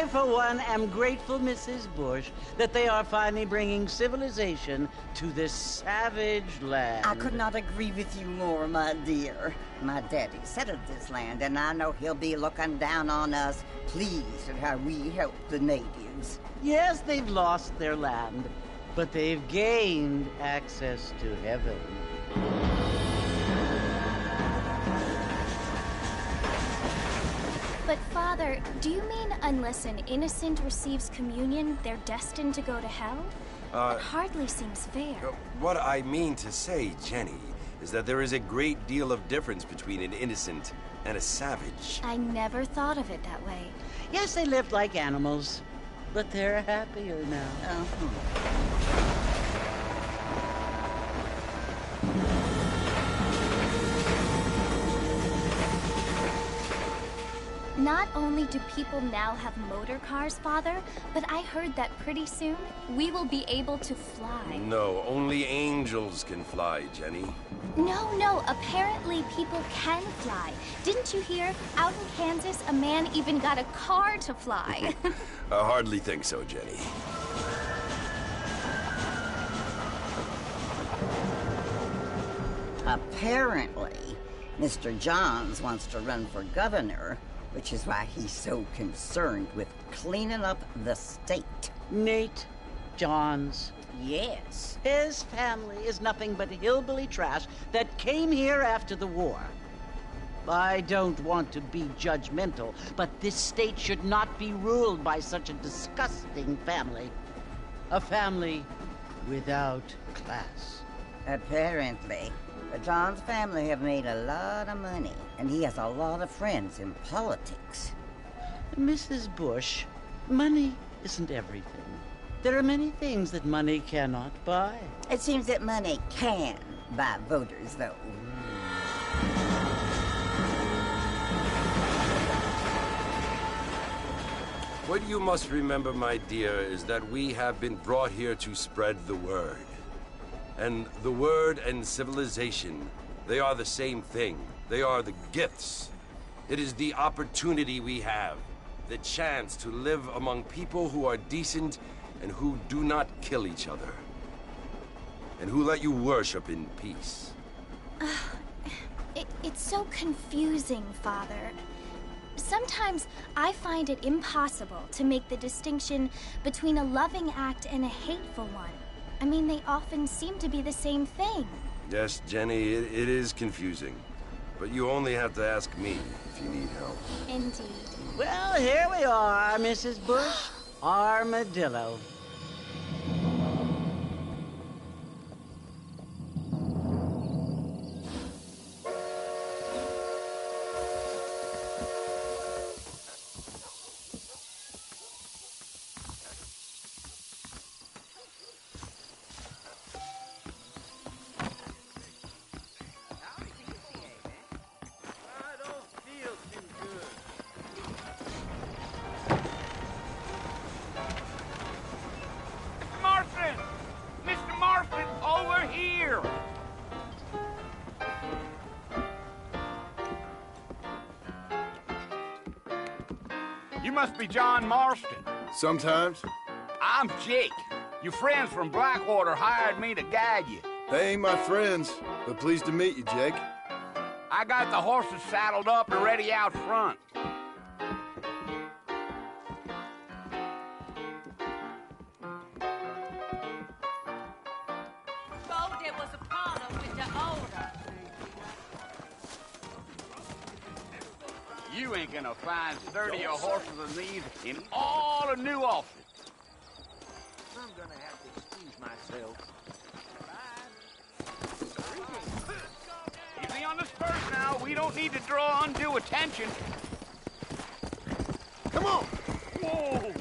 for one, am grateful, Mrs. Bush, that they are finally bringing civilization to this savage land. I could not agree with you more, my dear. My daddy settled this land, and I know he'll be looking down on us, pleased at how we help the natives. Yes, they've lost their land, but they've gained access to heaven. But, Father, do you mean unless an innocent receives communion, they're destined to go to hell? That hardly seems fair. What I mean to say, Jenny, is that there is a great deal of difference between an innocent and a savage. I never thought of it that way. Yes, they lived like animals, but they're happier now. Not only do people now have motor cars, Father, but I heard that pretty soon we will be able to fly. No, only angels can fly, Jenny. No, apparently people can fly. Didn't you hear? Out in Kansas, a man even got a car to fly. I hardly think so, Jenny. Apparently, Mr. Johns wants to run for governor, which is why he's so concerned with cleaning up the state. Nate Johns. Yes. His family is nothing but hillbilly trash that came here after the war. I don't want to be judgmental, but this state should not be ruled by such a disgusting family. A family without class. Apparently. The Johns family have made a lot of money, and he has a lot of friends in politics. Mrs. Bush, money isn't everything. There are many things that money cannot buy. It seems that money can buy voters, though. What you must remember, my dear, is that we have been brought here to spread the word. And the word and civilization, they are the same thing. They are the gifts. It is the opportunity we have, the chance to live among people who are decent and who do not kill each other, and who let you worship in peace. It's so confusing, Father. Sometimes I find it impossible to make the distinction between a loving act and a hateful one. I mean, they often seem to be the same thing. Yes, Jenny, it is confusing. But you only have to ask me if you need help. Indeed. Well, here we are, Mrs. Bush. Armadillo. You must be John Marston. Sometimes. I'm Jake. Your friends from Blackwater hired me to guide you. They ain't my friends, but pleased to meet you, Jake. I got the horses saddled up and ready out front. You ain't gonna find sturdier horses than these in all of New Ulster. I'm gonna have to excuse myself. Easy on the spurs now. We don't need to draw undue attention. Come on! Whoa!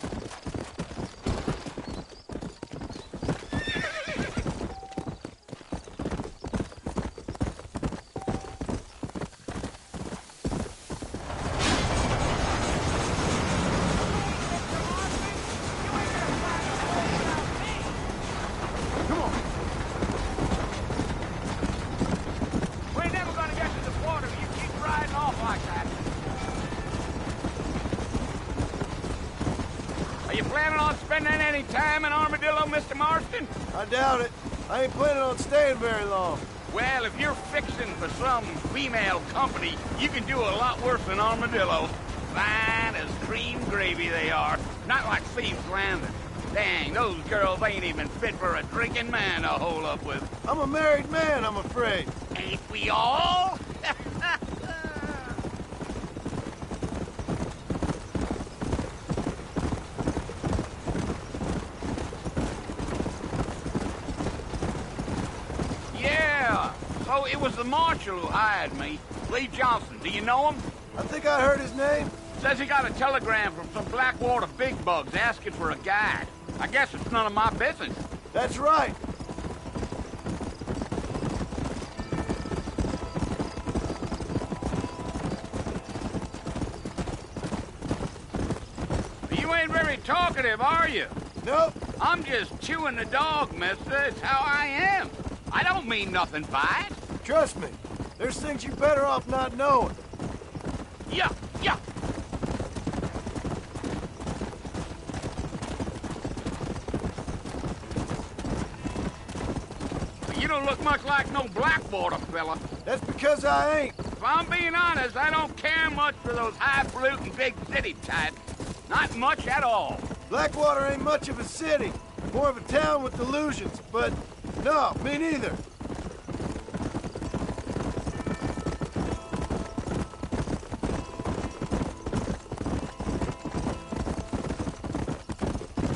you planning on spending any time in Armadillo, Mr. Marston? I doubt it. I ain't planning on staying very long. Well, if you're fixing for some female company, you can do a lot worse than Armadillo. Fine as cream gravy they are. Not like Thieves Landing. Dang, those girls ain't even fit for a drinking man to hole up with. I'm a married man, I'm afraid. Ain't we all? Yeah, so it was the marshal who hired me. Lee Johnson, do you know him? I think I heard his name. Says he got a telegram from some Blackwater big bugs asking for a guide. I guess it's none of my business. That's right. You ain't very talkative, are you? Nope. I'm just chewing the dog, mister. It's how I am. I don't mean nothing by it. Trust me. There's things you're better off not knowing. Yeah, yeah. You don't look much like no Blackwater fella. That's because I ain't. If I'm being honest, I don't care much for those highfalutin big city types. Not much at all. Blackwater ain't much of a city. More of a town with delusions, but no, me neither.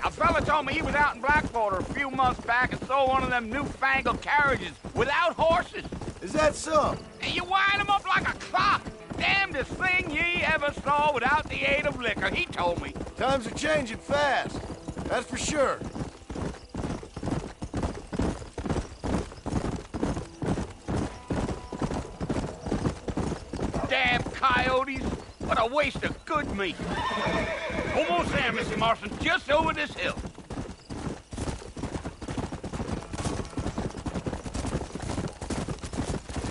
A fella told me he was out in Blackwater a few months back and saw one of them newfangled carriages without horses. Is that so? And you wind them up like a clock. Damnedest thing ye ever saw without the aid of liquor, he told me. Times are changing fast. That's for sure. Damn coyotes. What a waste of good meat. Almost there, Mr. Marston. Just over this hill.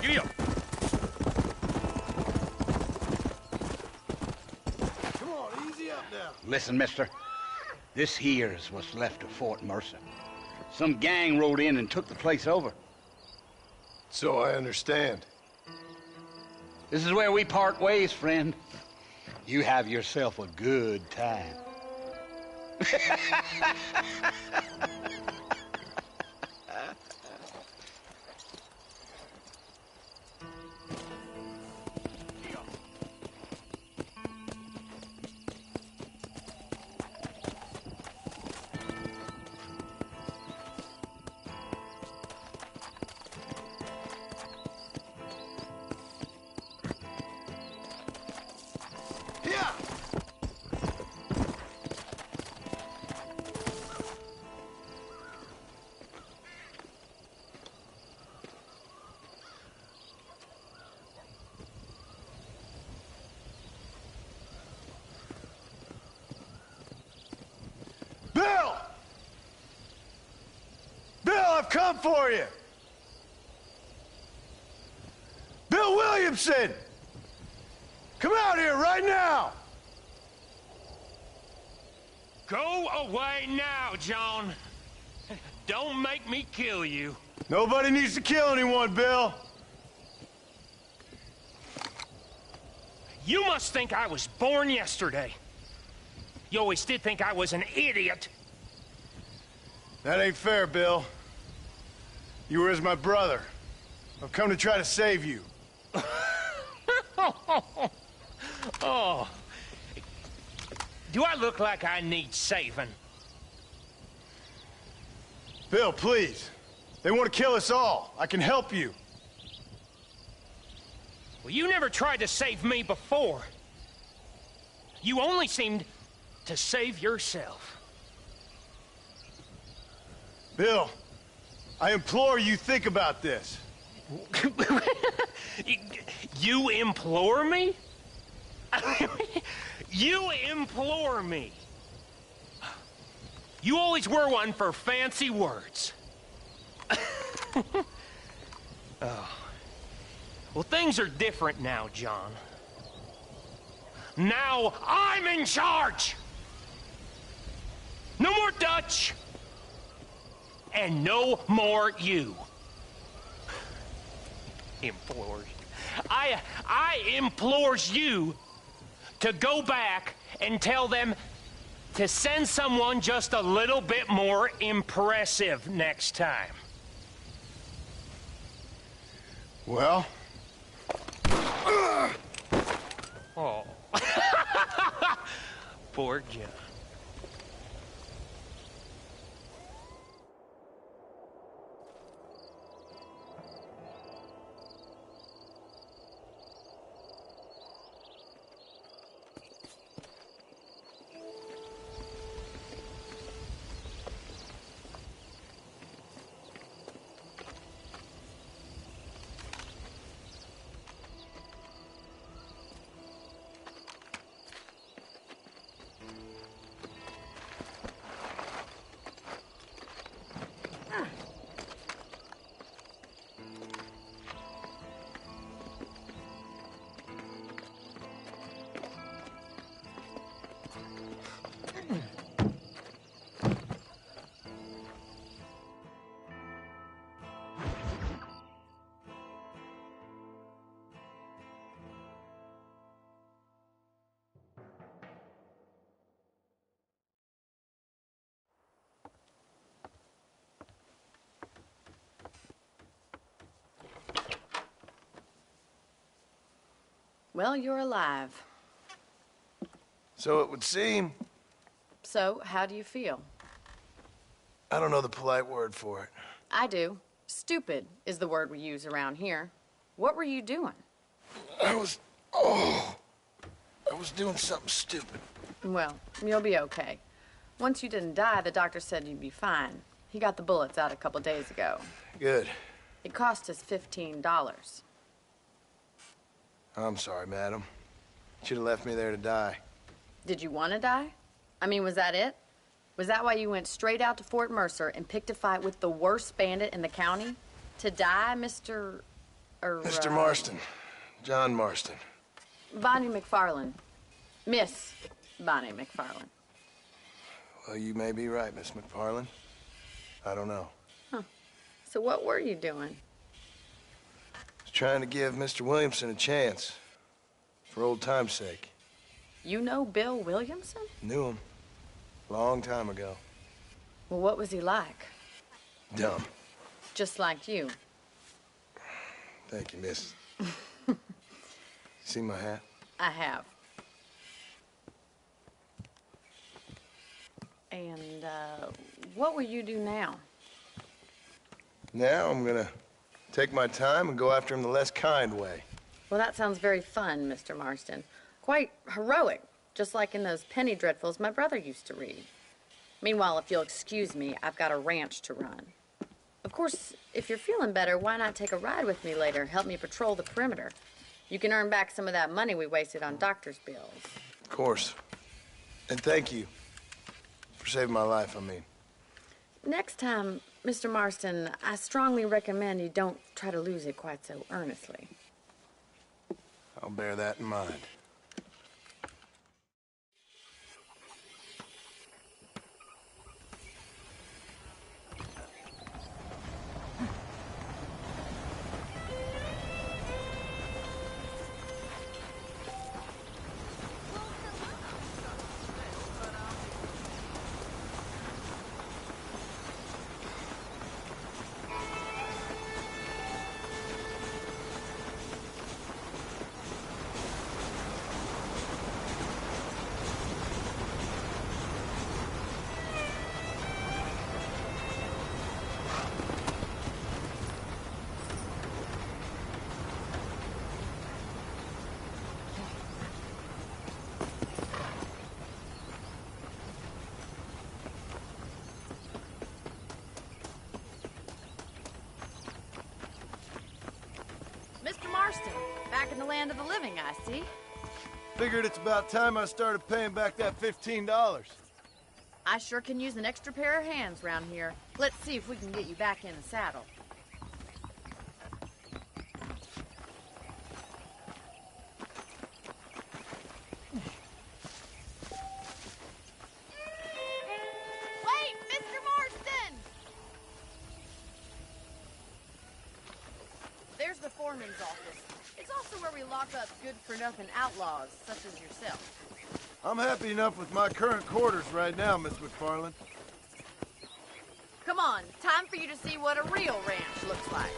Giddy up. Come on, easy up now. Listen, mister. This here's what's left of Fort Mercer. Some gang rode in and took the place over. So I understand. This is where we part ways, friend. You have yourself a good time. Yeah. Bill! Bill, I've come for you! Bill Williamson! Come out here right now! Go away now, John. Don't make me kill you. Nobody needs to kill anyone, Bill. You must think I was born yesterday. You always did think I was an idiot. That ain't fair, Bill. You were as my brother. I've come to try to save you. Oh. Do I look like I need saving? Bill, please. They want to kill us all. I can help you. Well, you never tried to save me before. You only seemed to save yourself. Bill, I implore you think about this. You implore me? You implore me. You always were one for fancy words. Oh. Well, things are different now, John. Now I'm in charge! No more Dutch! And no more you. Implores. I implores you to go back and tell them to send someone just a little bit more impressive next time. Well? Oh. Poor John. Well, you're alive. So it would seem. So, how do you feel? I don't know the polite word for it. I do. Stupid is the word we use around here. What were you doing? I was doing something stupid. Well, you'll be okay. Once you didn't die, the doctor said you'd be fine. He got the bullets out a couple days ago. Good. It cost us $15. I'm sorry, madam. Should have left me there to die. Did you want to die? I mean, was that it? Was that why you went straight out to Fort Mercer and picked a fight with the worst bandit in the county? To die, Mr. Mr. Marston. John Marston. Bonnie McFarland. Miss Bonnie McFarland. Well, you may be right, Miss McFarland. I don't know. Huh. So what were you doing? I was trying to give Mr. Williamson a chance. For old time's sake. You know Bill Williamson? Knew him. Long time ago. Well, what was he like? Dumb. Just like you. Thank you, miss. See my hat? I have. And, what will you do now? Now I'm gonna take my time and go after him the less kind way. Well, that sounds very fun, Mr. Marston. Quite heroic, just like in those penny dreadfuls my brother used to read. Meanwhile, if you'll excuse me, I've got a ranch to run. Of course, if you're feeling better, why not take a ride with me later? Help me patrol the perimeter. You can earn back some of that money we wasted on doctor's bills. Of course. And thank you for saving my life, I mean. Next time, Mr. Marston, I strongly recommend you don't try to lose it quite so earnestly. I'll bear that in mind. Mr. Marston, back in the land of the living, I see. Figured it's about time I started paying back that $15. I sure can use an extra pair of hands round here. Let's see if we can get you back in the saddle. lock up good-for-nothing outlaws, such as yourself. I'm happy enough with my current quarters right now, Miss McFarland. Come on, time for you to see what a real ranch looks like.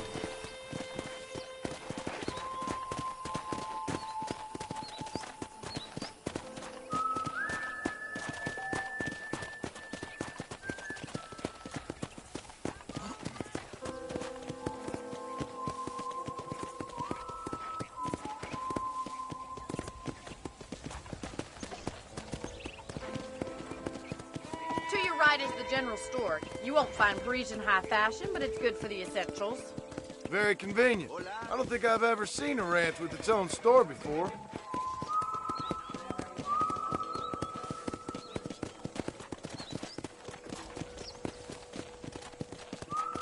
To your right is the general store. You won't find Parisian high fashion, but it's good for the essentials. Very convenient. I don't think I've ever seen a ranch with its own store before.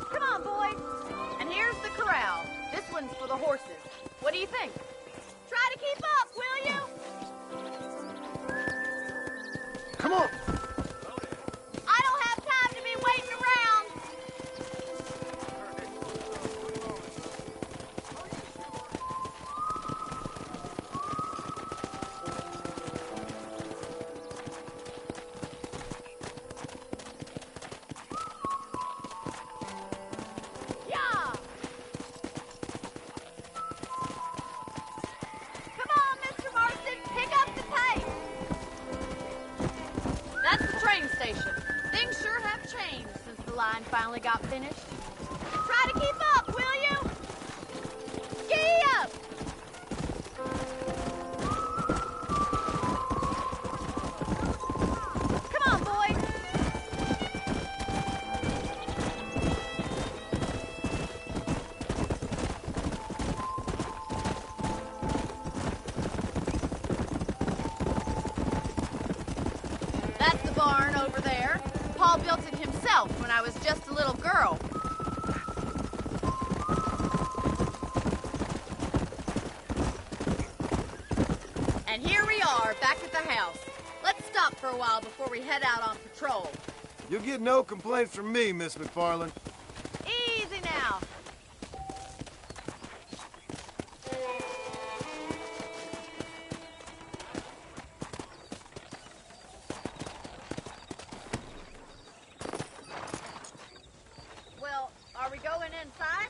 Come on, boys. And here's the corral. This one's for the horses. What do you think? Try to keep up, will you? Come on! I don't have time to be waiting around. Yeah! Come on, Mr. Marston, pick up the pace. That's the train station. Things sure have changed since the line finally got finished. Try to keep up, will you? Giddy up! Come on, boys. That's the barn over there. Paul built it himself when I was just a little girl. And here we are, back at the house. Let's stop for a while before we head out on patrol. You'll get no complaints from me, Miss McFarland. Easy now. Well, are we going inside?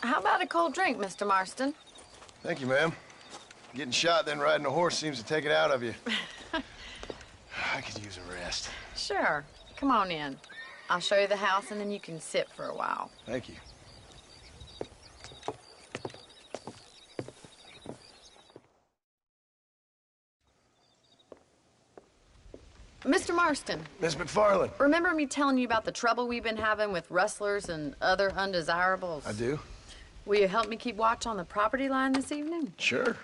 How about a cold drink, Mr. Marston? Thank you, ma'am. Getting shot, then riding a horse seems to take it out of you. I could use a rest. Sure. Come on in. I'll show you the house, and then you can sit for a while. Thank you. Mr. Marston, Miss McFarland. remember me telling you about the trouble we've been having with rustlers and other undesirables? I do? Will you help me keep watch on the property line this evening? Sure.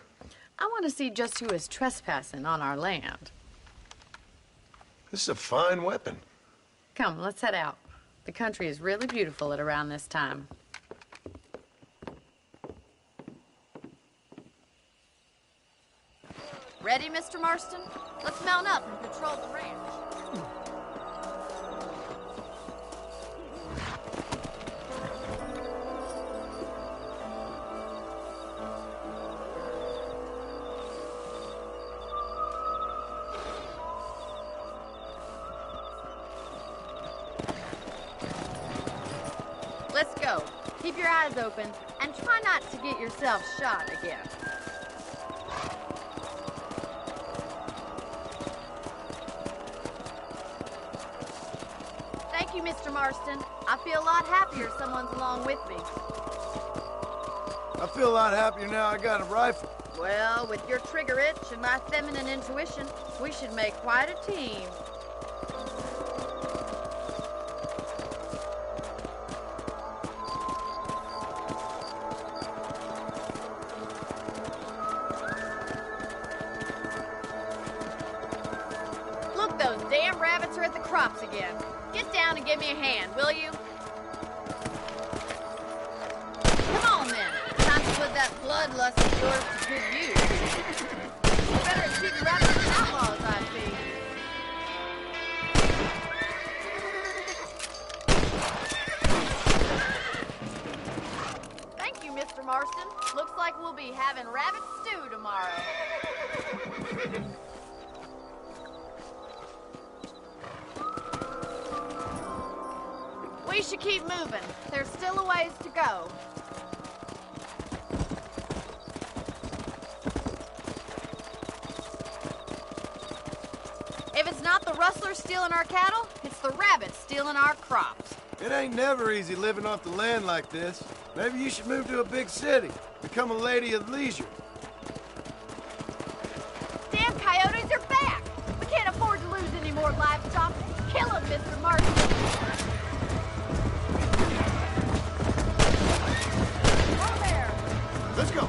I want to see just who is trespassing on our land. This is a fine weapon. Come, let's head out. The country is really beautiful at around this time. Ready, Mr. Marston? Let's mount up and patrol the ranch. Let's go. Keep your eyes open and try not to get yourself shot again. Thank you, Mr. Marston. I feel a lot happier someone's along with me. I feel a lot happier now I got a rifle. Well, with your trigger itch and my feminine intuition, we should make quite a team. Look, those damn rabbits are at the crops again. Get down and give me a hand, will you? Come on, then. Time to put that bloodlust of yours to good use. You're better at shooting rabbits than outlaws, I see. Marston. Looks like we'll be having rabbit stew tomorrow. We should keep moving. There's still a ways to go. If it's not the rustlers stealing our cattle, it's the rabbits stealing our crops. It ain't never easy living off the land like this. Maybe you should move to a big city. Become a lady of leisure. Damn coyotes are back! We can't afford to lose any more livestock. Kill them, Mr. Marston. Over there. Let's go.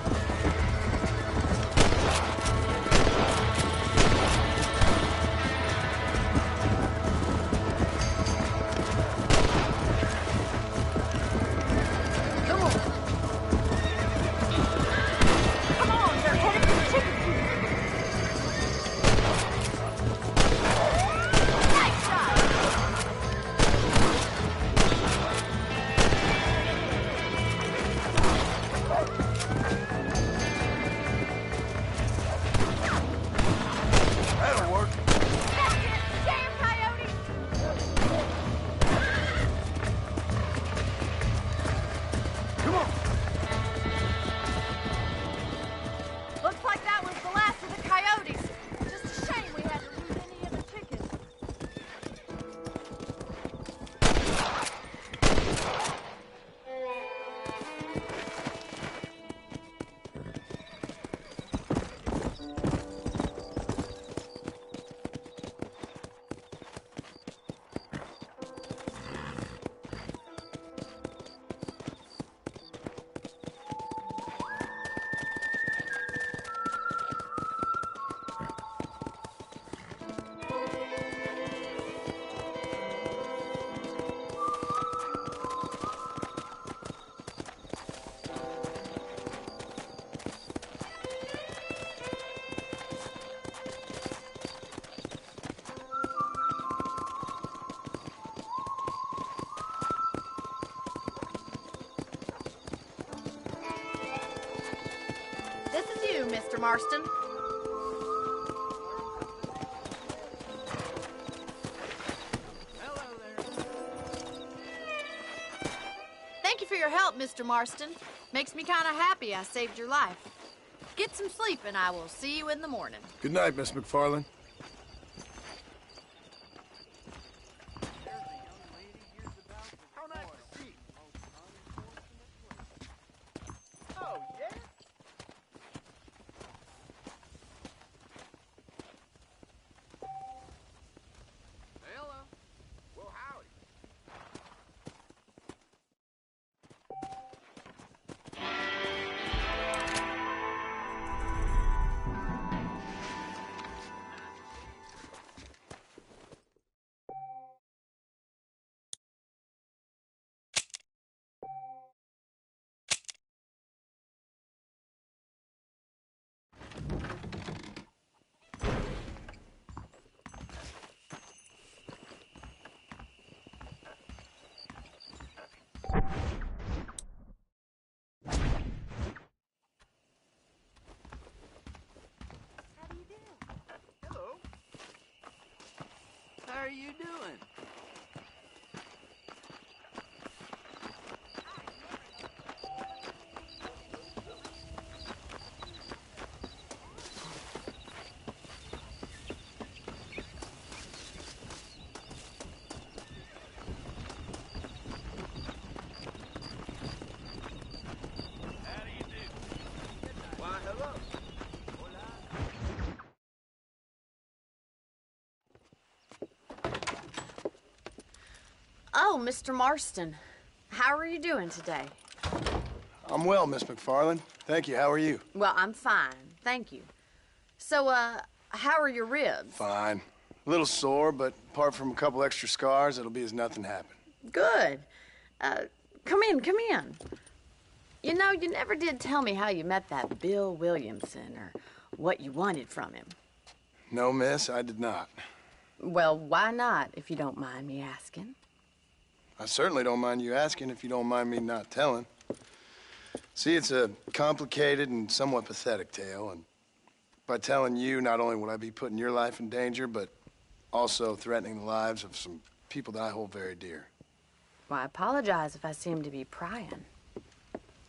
Mr. Marston. Hello there. Thank you for your help, Mr. Marston. Makes me kind of happy I saved your life. Get some sleep and I will see you in the morning. Good night, Miss McFarland. How are you doing? How do you do? Why, hello. Oh, Mr. Marston. How are you doing today? I'm well, Miss McFarland. Thank you. How are you? Well, I'm fine. Thank you. So, how are your ribs? Fine. A little sore, but apart from a couple extra scars, it'll be as nothing happened. Good. Come in, come in. You know, you never did tell me how you met that Bill Williamson or what you wanted from him. No, miss, I did not. Well, why not, if you don't mind me asking? I certainly don't mind you asking if you don't mind me not telling. See, it's a complicated and somewhat pathetic tale, and by telling you, not only will I be putting your life in danger, but also threatening the lives of some people that I hold very dear. Well, I apologize if I seem to be prying.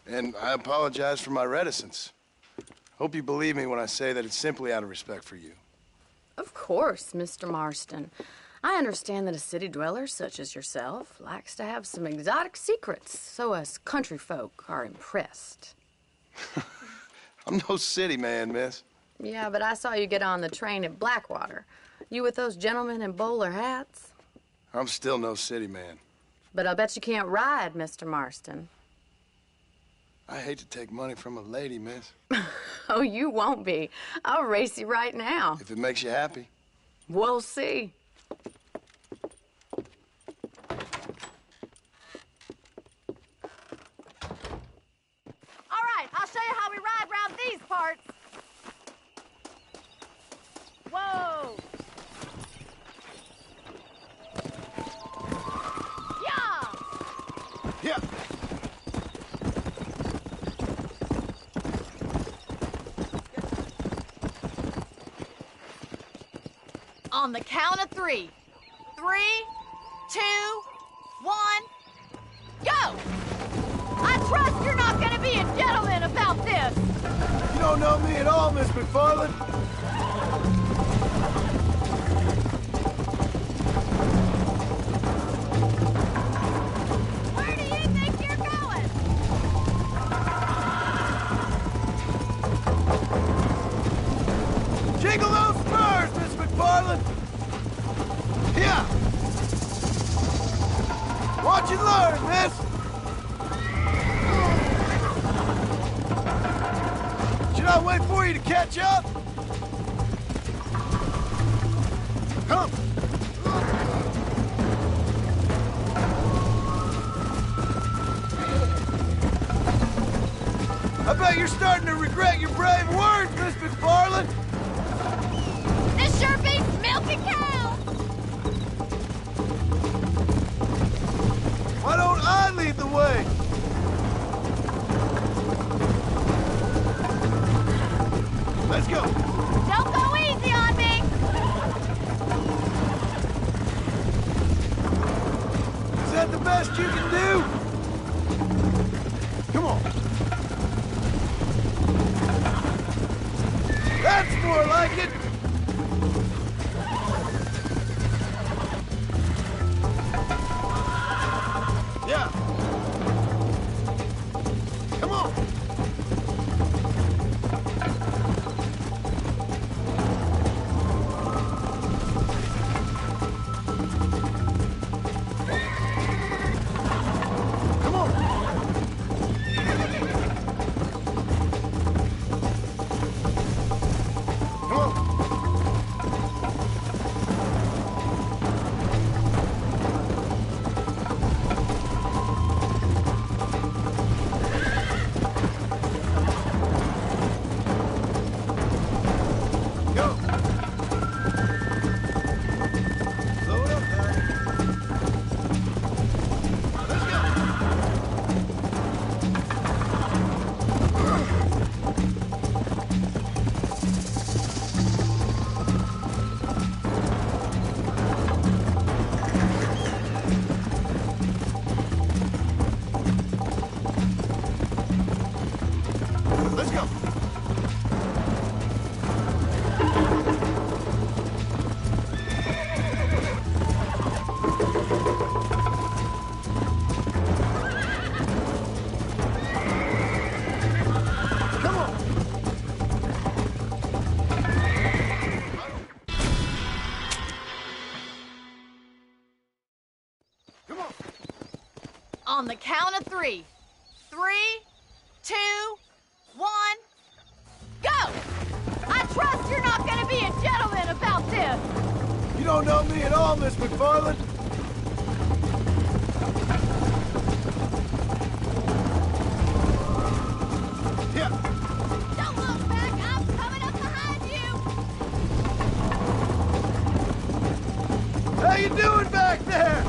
And I apologize for my reticence. Hope you believe me when I say that it's simply out of respect for you. Of course, Mr. Marston. I understand that a city dweller such as yourself likes to have some exotic secrets, so us country folk are impressed. I'm no city man, miss. Yeah, but I saw you get on the train at Blackwater. You with those gentlemen in bowler hats? I'm still no city man. But I'll bet you can't ride, Mr. Marston. I hate to take money from a lady, miss. Oh, you won't be. I'll race you right now. If it makes you happy. We'll see. All right, I'll show you how we ride around these parts. Whoa! Yeah! Yeah. On the count of 3. 3, 2, 1, go! I trust you're not gonna be a gentleman about this. You don't know me at all, Miss McFarland. Where do you think you're going? Jiggle those spurs, Miss McFarland. Yeah. Watch and learn, miss. Should I wait for you to catch up? Come. I bet you're starting to regret your brave words, Miss McFarland. This sure beats milking cows. Why don't I lead the way? Let's go. Don't go easy on me. Is that the best you can do? Come on. That's more like it. Yeah. Come on. Come on. Come on. Go. Slow it up now. Let's go. Let's go. Come on. Come on. On the count of 3. 3, 2, 1, go! I trust you're not gonna be a gentleman about this. You don't know me at all, Miss McFarland. Yeah. Don't look back, I'm coming up behind you. How you doing back there?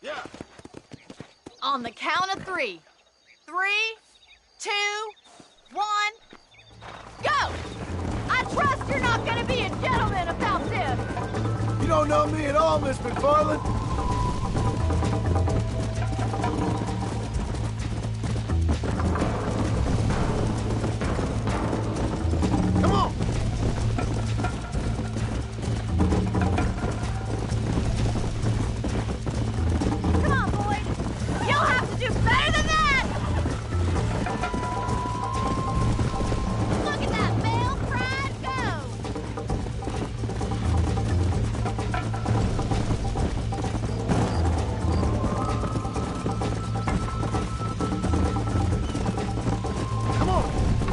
Yeah. On the count of 3. 3, 2, 1, go! I trust you're not gonna be a gentleman about this! You don't know me at all, Miss McFarland. Come on! Come on, boys! You'll have to do better than that! Look at that male pride go! Come on!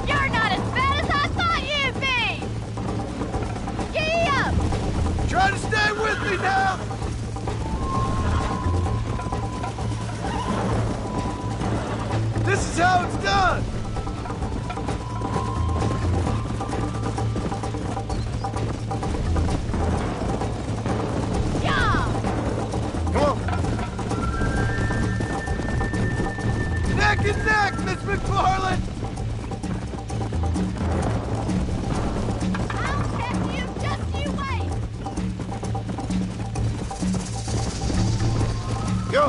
You're not as bad as I thought you'd be! Giddy up! Try to stay with me now! This is how it's done! Yeah! Come on! Neck and neck, Miss McFarland! I'll catch you, just you wait! Go!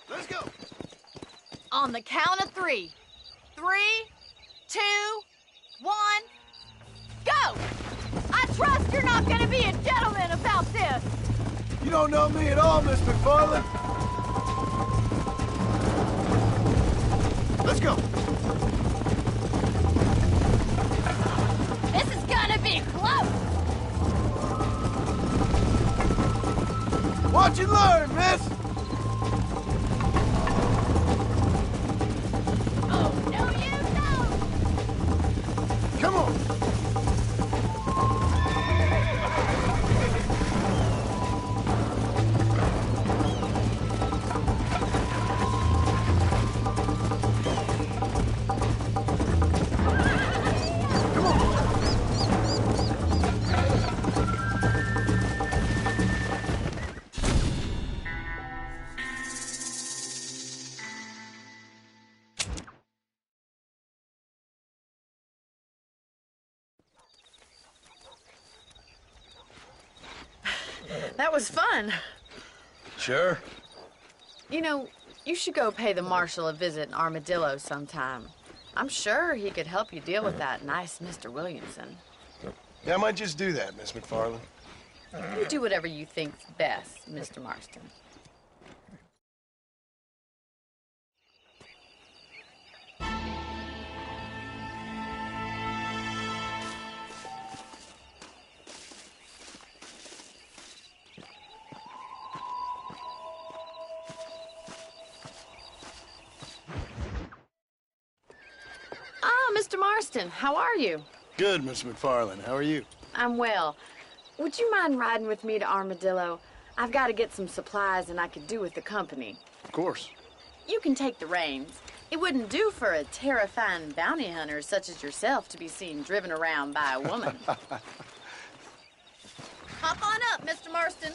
Let's go! On the count of 3. 3, 2, 1, go! I trust you're not gonna be a gentleman about this! You don't know me at all, Miss McFarland. Let's go! This is gonna be close! Watch and learn, miss! Oh, no, you don't! Come on! Come on! That was fun. Sure. You know, you should go pay the marshal a visit in Armadillo sometime. I'm sure he could help you deal with that nice Mr. Williamson. Yeah, I might just do that, Miss McFarland. You do whatever you think's best, Mr. Marston. Ah, Mr. Marston, how are you? Good, Miss McFarland. How are you? I'm well. Would you mind riding with me to Armadillo? I've got to get some supplies and I could do with the company. Of course. You can take the reins. It wouldn't do for a terrifying bounty hunter such as yourself to be seen driven around by a woman. Hop on up, Mr. Marston.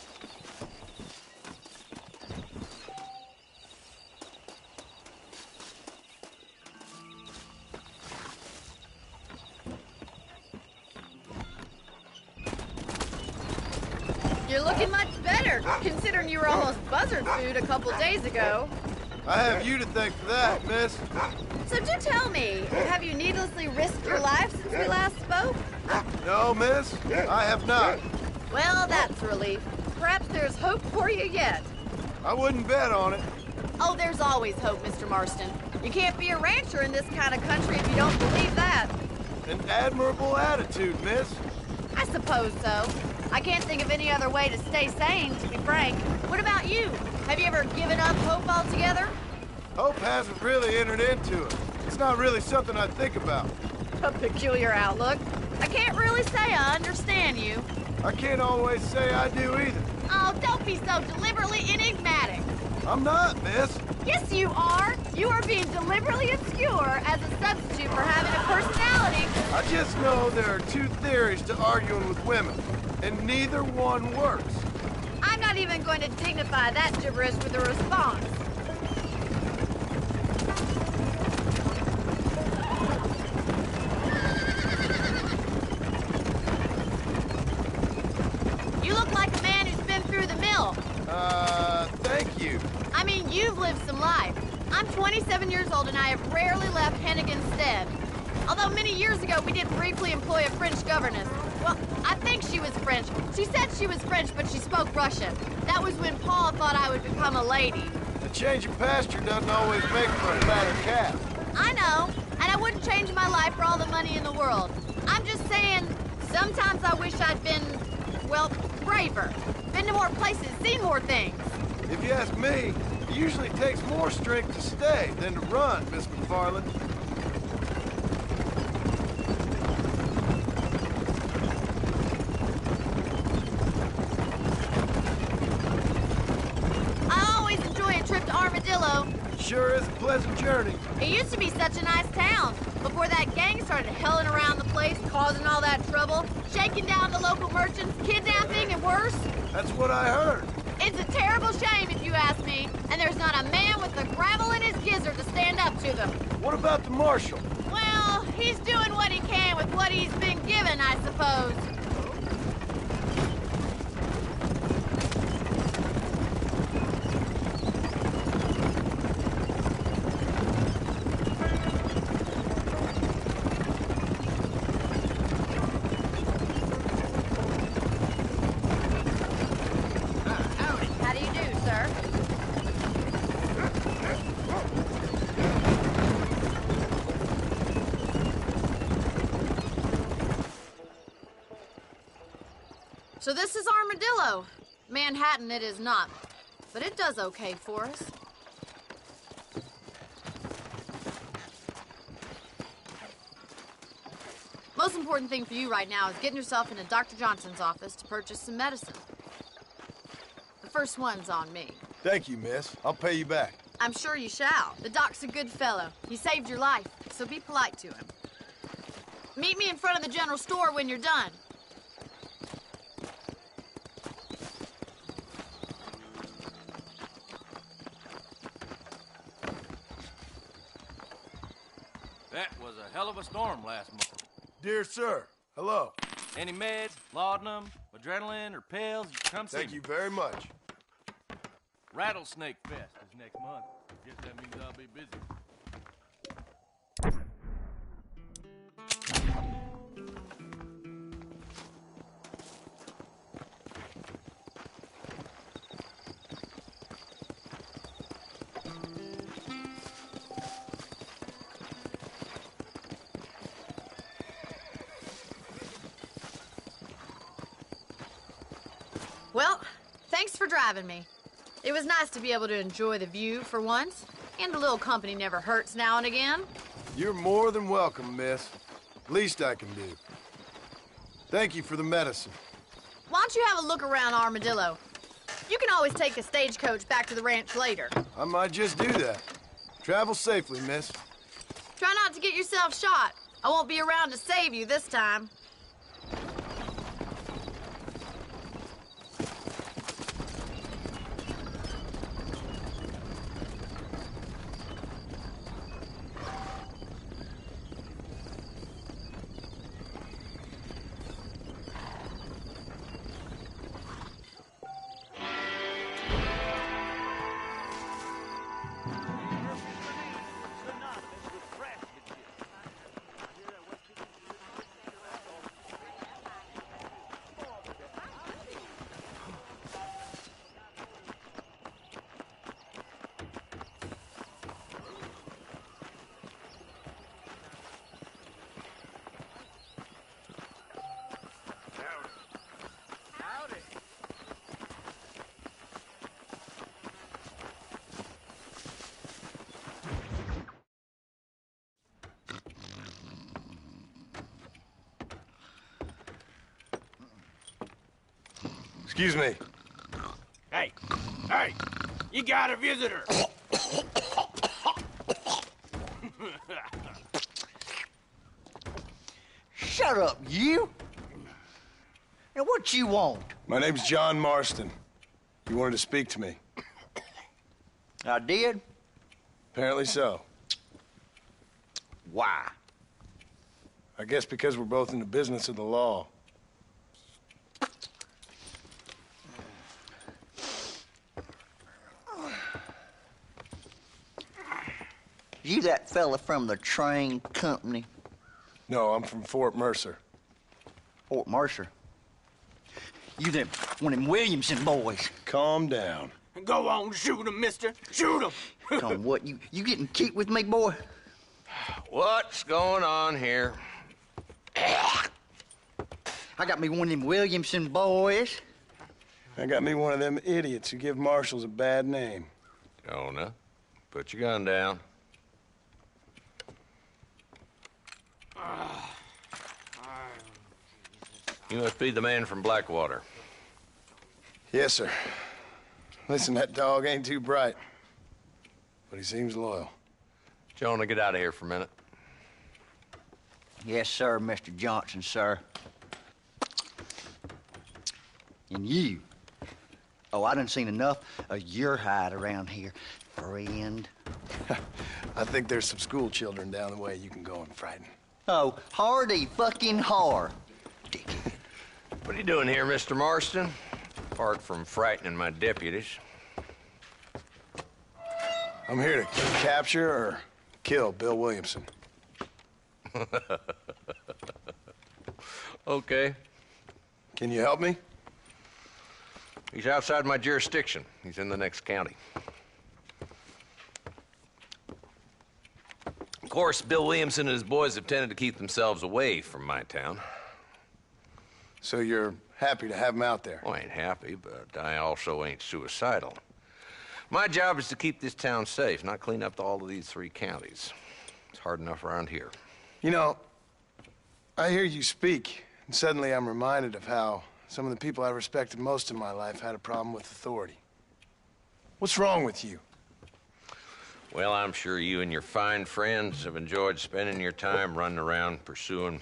You're looking much better, considering you were almost buzzard food a couple days ago. I have you to thank for that, miss. So do tell me, have you needlessly risked your life since we last spoke? No, miss, I have not. Well, that's a relief. Perhaps there's hope for you yet. I wouldn't bet on it. Oh, there's always hope, Mr. Marston. You can't be a rancher in this kind of country if you don't believe that. An admirable attitude, miss. I suppose so. I can't think of any other way to stay sane, to be frank. What about you? Have you ever given up hope altogether? Hope hasn't really entered into it. It's not really something I think about. A peculiar outlook. I can't really say I understand you. I can't always say I do either. Oh, don't be so deliberately enigmatic. I'm not, miss. Yes, you are. You are being deliberately obscure as a substitute for having a personality. I just know there are two theories to arguing with women, and neither one works. I'm not even going to dignify that gibberish with a response. You look like a man who's been through the mill. Thank you. I mean, you've lived some life. I'm 27 years old and I have rarely left Hennigan's stead. Although many years ago we did briefly employ a French governess. Well, I think she was French. She said she was French, but she spoke Russian. That was when Paul thought I would become a lady. A change of pasture doesn't always make for a fatter calf. I know, and I wouldn't change my life for all the money in the world. I'm just saying, sometimes I wish I'd been, well, braver. Been to more places, seen more things. If you ask me, it usually takes more strength to stay than to run, Miss McFarland. I always enjoy a trip to Armadillo. Sure is a pleasant journey. It used to be such a nice town before that gang started helling around the place, causing all that trouble, shaking down the local merchants, kidnapping, and worse. That's what I heard. It's a terrible shame, if you ask me, and there's not a man with the gravel in his gizzard to stand up to them. What about the marshal? Well, he's doing what he can with what he's been given, I suppose. How do you do, sir? So this is Armadillo. Manhattan it is not, but it does okay for us. Most important thing for you right now is getting yourself into Dr. Johnson's office to purchase some medicine. The first one's on me. Thank you, miss. I'll pay you back. I'm sure you shall. The doc's a good fellow. He saved your life, so be polite to him. Meet me in front of the general store when you're done. That was a hell of a storm last month. Dear sir, hello. Any meds, laudanum, adrenaline, or pills, come see me. Thank you very much. Rattlesnake Fest is next month. Guess that means I'll be busy. Well, thanks for driving me. It was nice to be able to enjoy the view for once, and a little company never hurts now and again. You're more than welcome, miss. Least I can do. Thank you for the medicine. Why don't you have a look around Armadillo? You can always take a stagecoach back to the ranch later. I might just do that. Travel safely, miss. Try not to get yourself shot. I won't be around to save you this time. Excuse me. Hey, hey, you got a visitor. Shut up, you! And what you want? My name's John Marston. You wanted to speak to me. I did? Apparently so. Why? I guess because we're both in the business of the law. You that fella from the train company? No, I'm from Fort Mercer. Fort Mercer? You them one of them Williamson boys? Calm down. Go on, shoot him, mister. Shoot him. Come what, you getting cute with me, boy? What's going on here? I got me one of them Williamson boys. I got me one of them idiots who give marshals a bad name. Jonah, put your gun down. You must be the man from Blackwater. Yes, sir. Listen, that dog ain't too bright, but he seems loyal. Jonah, get out of here for a minute. Yes, sir, Mr. Johnson, sir. And you. Oh, I done seen enough of your hide around here, friend. I think there's some school children down the way you can go and frighten. Oh, hardy fucking har. What are you doing here, Mr. Marston? Apart from frightening my deputies. I'm here to capture or kill Bill Williamson. Okay. Can you help me? He's outside my jurisdiction. He's in the next county. Of course, Bill Williamson and his boys have tended to keep themselves away from my town. So you're happy to have him out there? Well, I ain't happy, but I also ain't suicidal. My job is to keep this town safe, not clean up all of these 3 counties. It's hard enough around here. You know, I hear you speak, and suddenly I'm reminded of how some of the people I respected most in my life had a problem with authority. What's wrong with you? Well, I'm sure you and your fine friends have enjoyed spending your time running around pursuing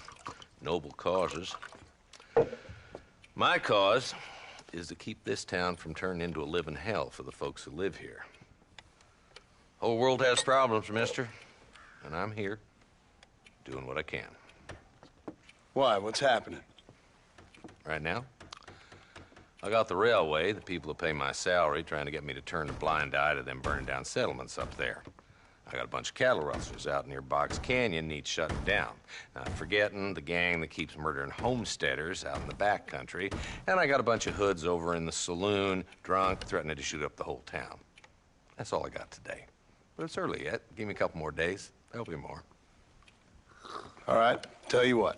noble causes. My cause is to keep this town from turning into a living hell for the folks who live here. Whole world has problems, mister, and I'm here doing what I can. Why? What's happening? Right now, I got the railway, the people who pay my salary, trying to get me to turn a blind eye to them burning down settlements up there. I got a bunch of cattle rustlers out near Box Canyon needs shutting down. Not forgetting the gang that keeps murdering homesteaders out in the back country. And I got a bunch of hoods over in the saloon, drunk, threatening to shoot up the whole town. That's all I got today. But it's early yet. Give me a couple more days. There'll be more. All right, tell you what.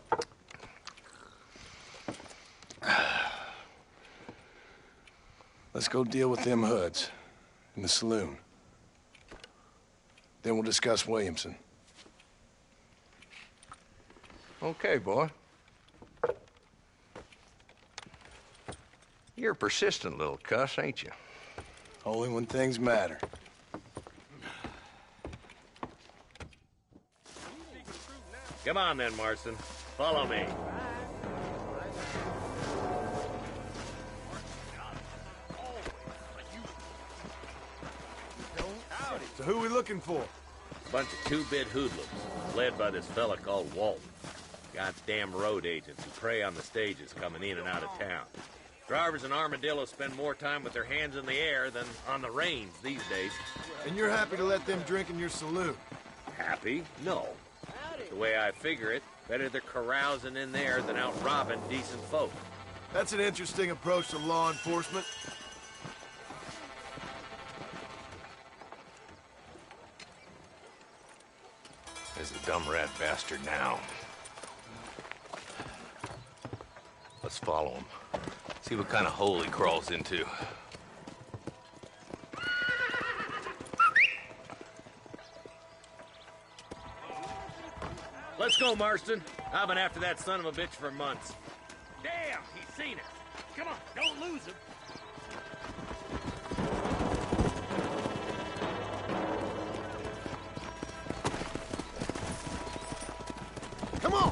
Let's go deal with them hoods in the saloon. Then we'll discuss Williamson. Okay, boy. You're a persistent little cuss, ain't you? Only when things matter. Come on then, Marston. Follow me. So who are we looking for? A bunch of two-bit hoodlums, led by this fella called Walton. Goddamn road agents who prey on the stages coming in and out of town. Drivers in Armadillo spend more time with their hands in the air than on the reins these days. And you're happy to let them drink in your saloon? Happy? No. The way I figure it, better they're carousing in there than out robbing decent folk. That's an interesting approach to law enforcement. There's the dumb rat bastard now. Let's follow him. See what kind of hole he crawls into. Let's go, Marston. I've been after that son of a bitch for months. Damn, he's seen it. Come on, don't lose him. Come on!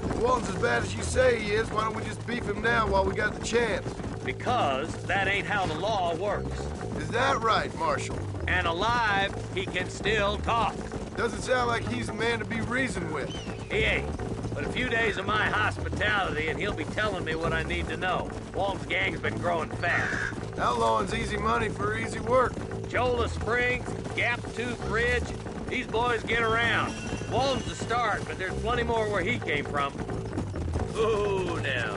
If Walton's as bad as you say he is, why don't we just beef him down while we got the chance? Because that ain't how the law works. Is that right, Marshal? And alive, he can still talk. Doesn't sound like he's a man to be reasoned with. He ain't. But a few days of my hospitality and he'll be telling me what I need to know. Walton's gang's been growing fast. Outlawing's easy money for easy work. Cholla Springs, Gap Tooth Ridge, these boys get around. Walton's the start, but there's plenty more where he came from. Ooh, now.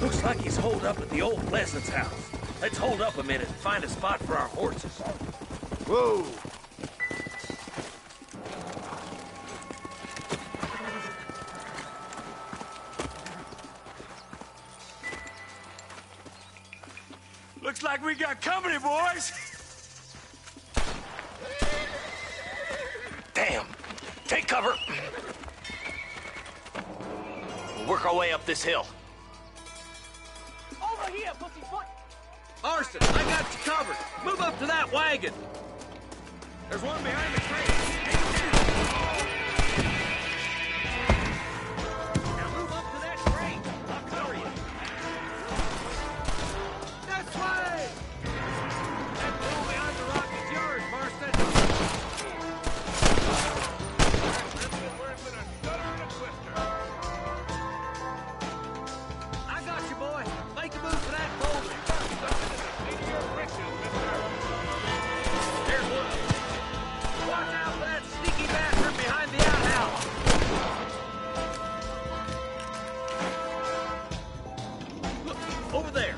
Looks like he's holed up at the old Pleasance house. Let's hold up a minute and find a spot for our horses. Whoa! Looks like we got company, boys. Damn. Take cover. We'll work our way up this hill. Over here, pussyfoot! Marston, I got you covered. Move up to that wagon. There's one behind the crate. Now move up to that crate. I'll cover you. This way! That pole behind the rock is yours, Marston. I got you, boy. Make a move to that boulder. There's one. Watch out for that sneaky bastard behind the outhouse. Look, over there.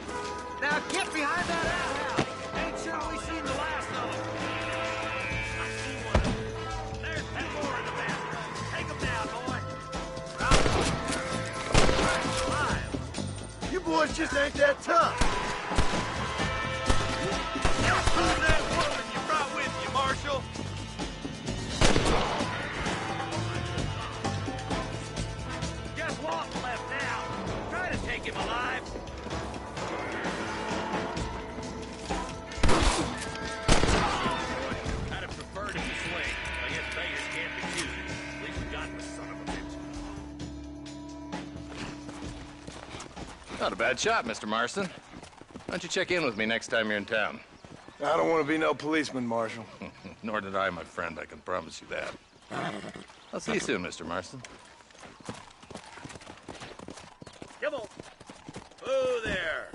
Now get behind that outhouse. Ain't sure we seen the last of them. I see one of them. There's two more in the bathroom. Take them down, boy. Alive. You boys just ain't that tough. Who's that woman you brought with you, Marshal? Just Walton left now. Try to take him alive. I'd have preferred him to swing. I guess beggars can't be choosers. At least we got the son of a bitch. Not a bad shot, Mr. Marston. Why don't you check in with me next time you're in town? I don't want to be no policeman, Marshal. Nor did I, my friend. I can promise you that. I'll see you soon, Mr. Marston. Come on. Oh, there.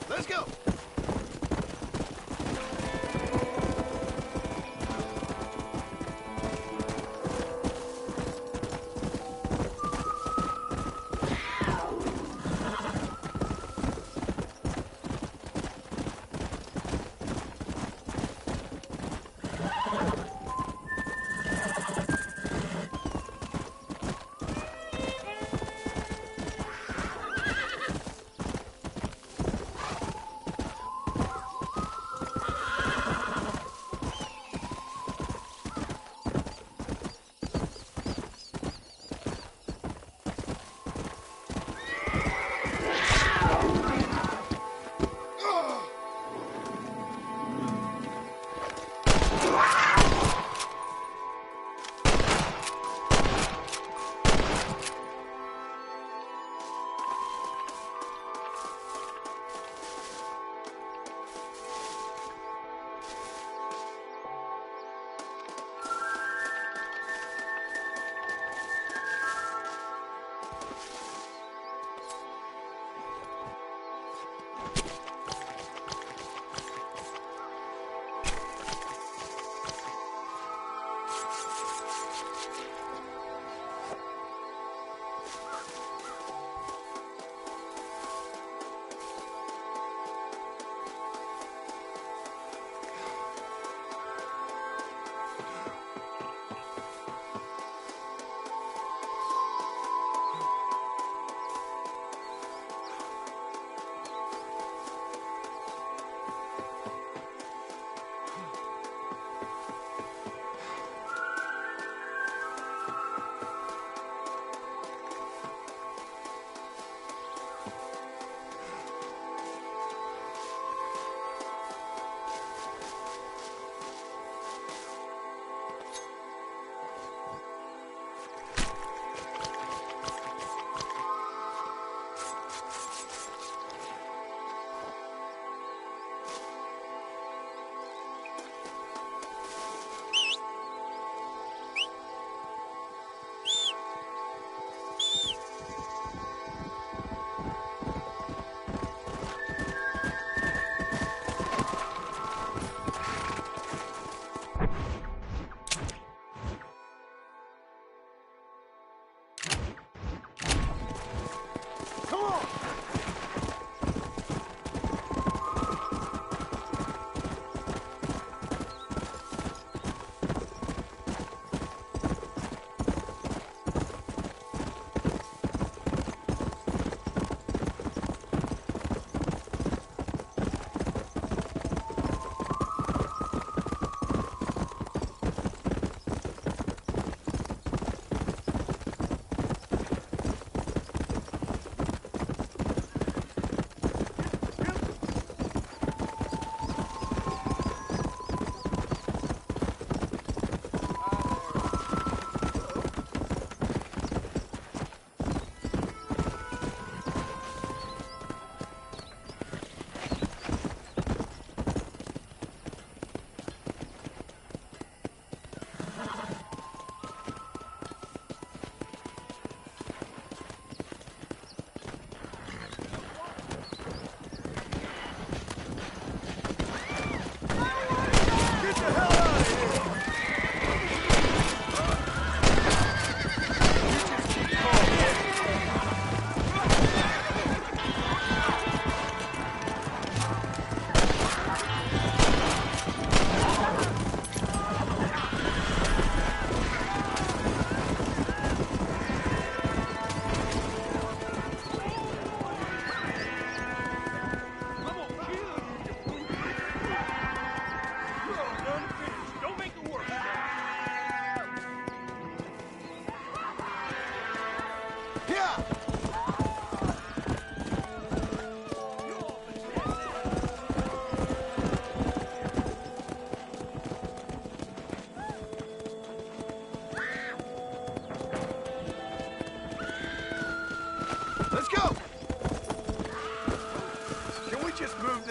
Let's go.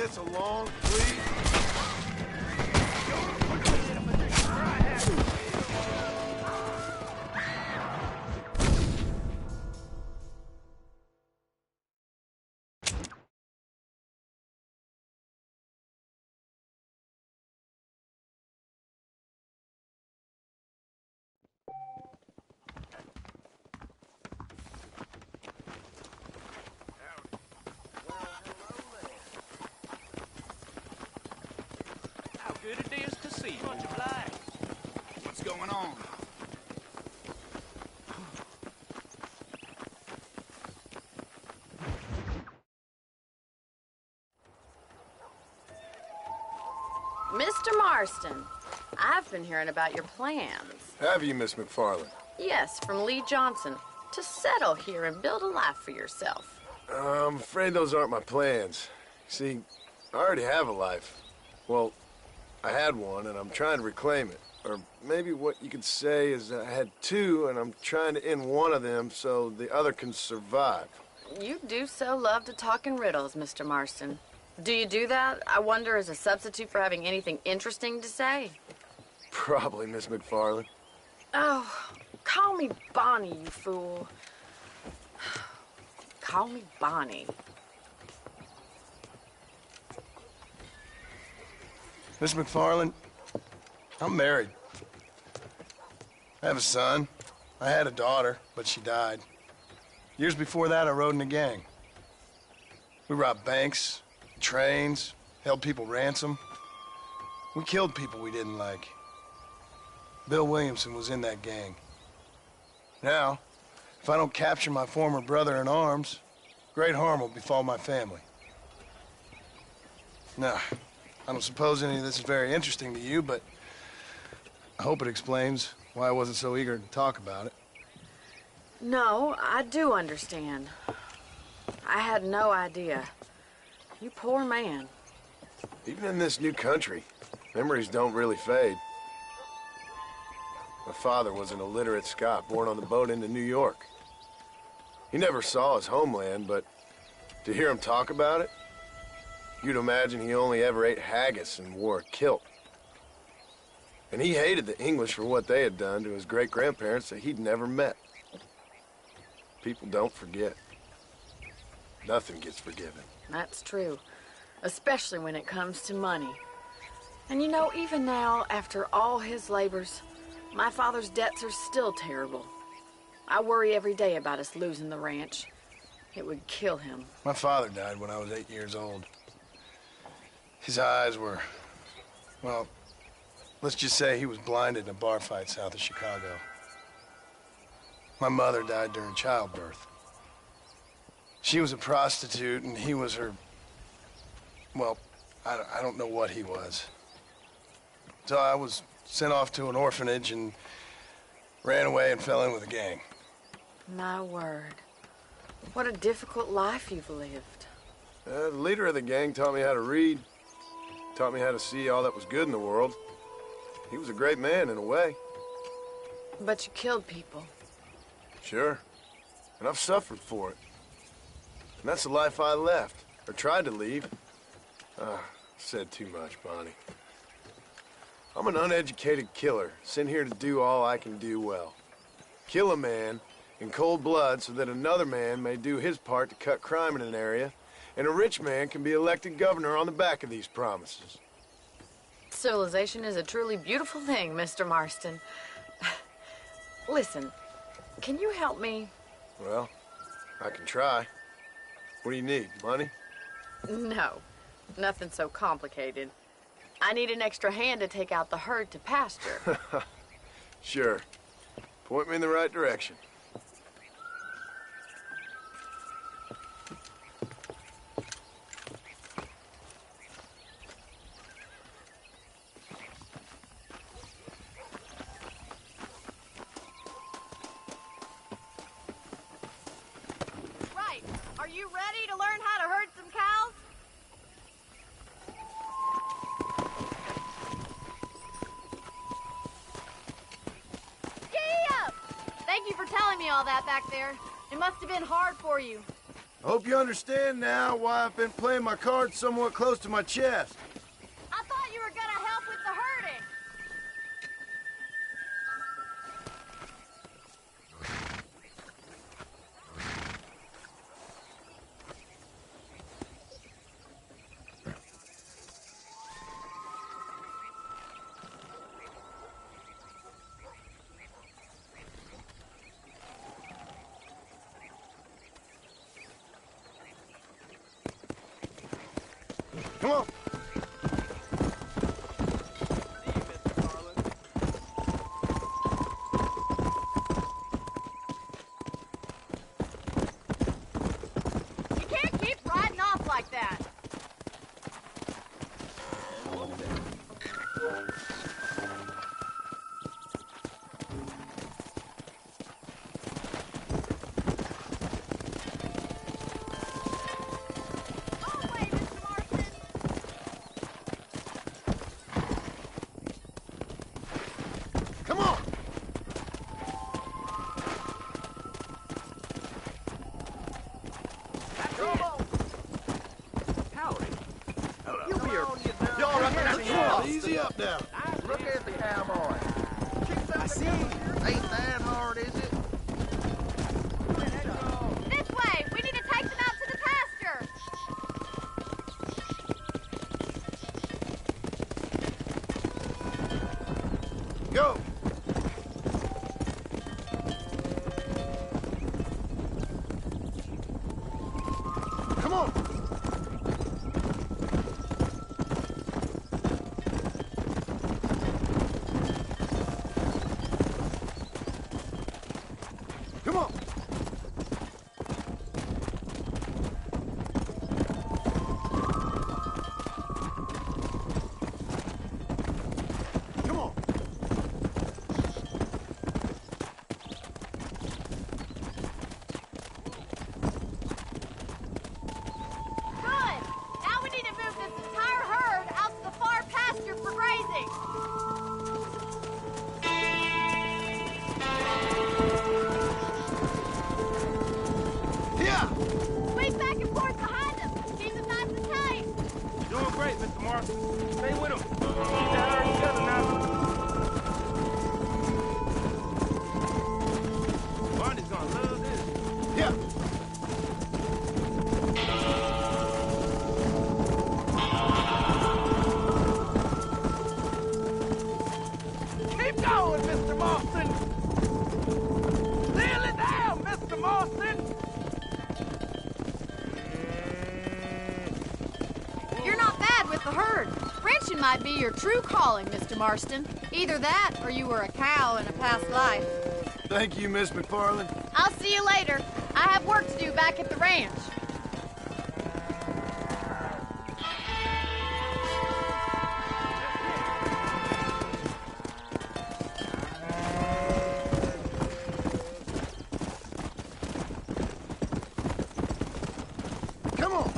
this along, please? How good it is to see you. What's going on? Mr. Marston, I've been hearing about your plans. Have you, Miss McFarland? Yes, from Lee Johnson, to settle here and build a life for yourself. I'm afraid those aren't my plans. See, I already have a life. Well, I had one, and I'm trying to reclaim it. Or maybe what you could say is I had two, and I'm trying to end one of them so the other can survive. You do so love to talk in riddles, Mr. Marston. Do you do that, I wonder, as a substitute for having anything interesting to say? Probably, Miss McFarland. Oh, call me Bonnie, you fool. Call me Bonnie. Miss McFarland, I'm married. I have a son. I had a daughter, but she died. Years before that, I rode in a gang. We robbed banks, trains, held people ransom. We killed people we didn't like. Bill Williamson was in that gang. Now, if I don't capture my former brother in arms, great harm will befall my family. Now, I don't suppose any of this is very interesting to you, but I hope it explains why I wasn't so eager to talk about it. No, I do understand. I had no idea. You poor man. Even in this new country, memories don't really fade. My father was an illiterate Scot born on the boat into New York. He never saw his homeland, but to hear him talk about it, you'd imagine he only ever ate haggis and wore a kilt. And he hated the English for what they had done to his great-grandparents that he'd never met. People don't forget. Nothing gets forgiven. That's true. Especially when it comes to money. And you know, even now, after all his labors, my father's debts are still terrible. I worry every day about us losing the ranch. It would kill him. My father died when I was 8 years old. His eyes were, well, let's just say he was blinded in a bar fight south of Chicago. My mother died during childbirth. She was a prostitute, and he was her, well, I don't know what he was. So I was sent off to an orphanage and ran away and fell in with a gang. My word. What a difficult life you've lived. The leader of the gang taught me how to read, taught me how to see all that was good in the world. He was a great man in a way. But you killed people. Sure. And I've suffered for it. And that's the life I left, or tried to leave. Said too much, Bonnie. I'm an uneducated killer, sent here to do all I can do well. Kill a man in cold blood so that another man may do his part to cut crime in an area, and a rich man can be elected governor on the back of these promises. Civilization is a truly beautiful thing, Mr. Marston. Listen, can you help me? Well, I can try. What do you need, money? No, nothing so complicated. I need an extra hand to take out the herd to pasture. Sure. Point me in the right direction. Right. Are you ready to learn how to herd some cows? Gee up! Thank you for telling me all that back there. It must have been hard for you. I hope you understand now why I've been playing my cards somewhat close to my chest. I thought you were gonna help with the herding. Come on. You can't keep riding off like that. Come on. Howdy. You here? Y'all right there. Easy up now. Look at the cowboy. I see. Ain't that hard, is it? This way! We need to take them out to the pasture! Go. Come on. Come on. Come on. Good! Now we need to move this entire herd out to the far pasture for grazing! Yeah. Squeeze back and forth behind them! Keep them nice and tight! Doing great, Mr. Marston. Stay with him. Keep that herd together now. Barney's gonna love this. Yeah. Keep going, Mr. Marston. Nail it down, Mr. Marston. You're not bad with the herd. Ranching might be your true calling, Mr. Marston. Either that, or you were a cow in a past life. Thank you, Miss McFarland. I'll see you later. I have work to do back at the ranch. Come on.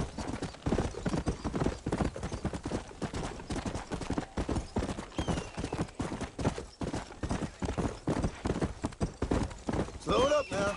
Slow it up now.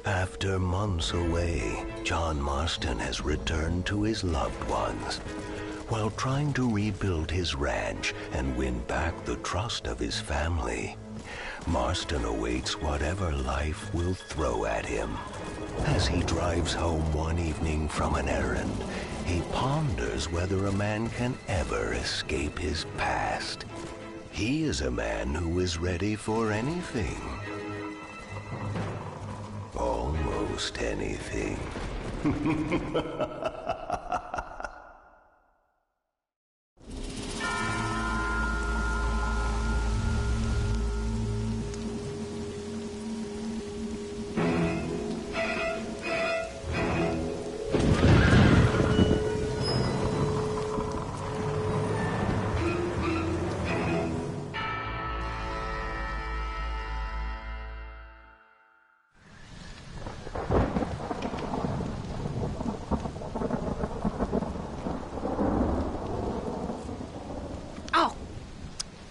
After months away, John Marston has returned to his loved ones. While trying to rebuild his ranch and win back the trust of his family, Marston awaits whatever life will throw at him. As he drives home one evening from an errand, he ponders whether a man can ever escape his past. He is a man who is ready for anything. Almost anything.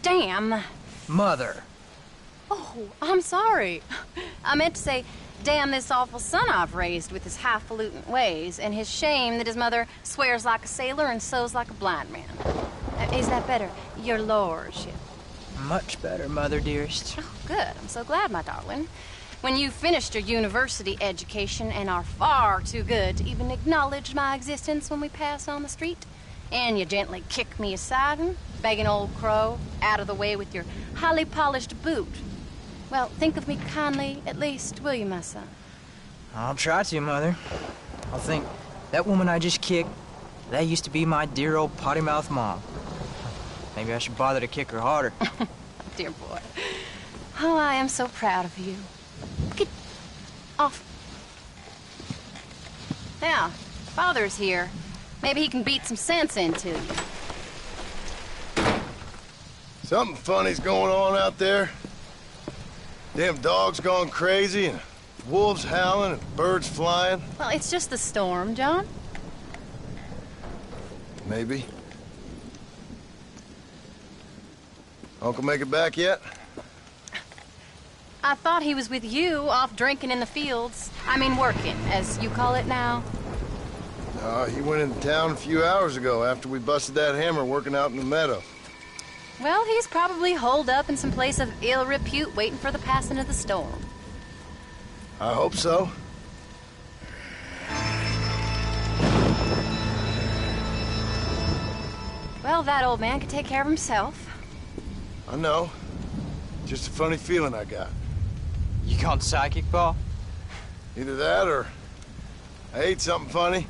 Damn. Mother. Oh, I'm sorry. I meant to say, damn this awful son I've raised with his highfalutin ways, and his shame that his mother swears like a sailor and sews like a blind man. Is that better, your lordship? Much better, Mother dearest. Oh, good. I'm so glad, my darling. When you've finished your university education and are far too good to even acknowledge my existence when we pass on the street, and you gently kick me aside and beg an old crow out of the way with your highly polished boot. Well, think of me kindly, at least, will you, my son? I'll try to, Mother. I'll think, that woman I just kicked, that used to be my dear old potty-mouthed mom. Maybe I should bother to kick her harder. Dear boy. Oh, I am so proud of you. Get off. Now, Father's here. Maybe he can beat some sense into you. Something funny's going on out there. Damn dogs gone crazy and wolves howling and birds flying. Well, it's just the storm, John. Maybe. Uncle make it back yet? I thought he was with you, off drinking in the fields. I mean, working, as you call it now. He went into town a few hours ago after we busted that hammer working out in the meadow. Well, he's probably holed up in some place of ill repute waiting for the passing of the storm. I hope so. Well, that old man could take care of himself. I know. Just a funny feeling I got. You gone psychic, Pa? Either that or I ate something funny.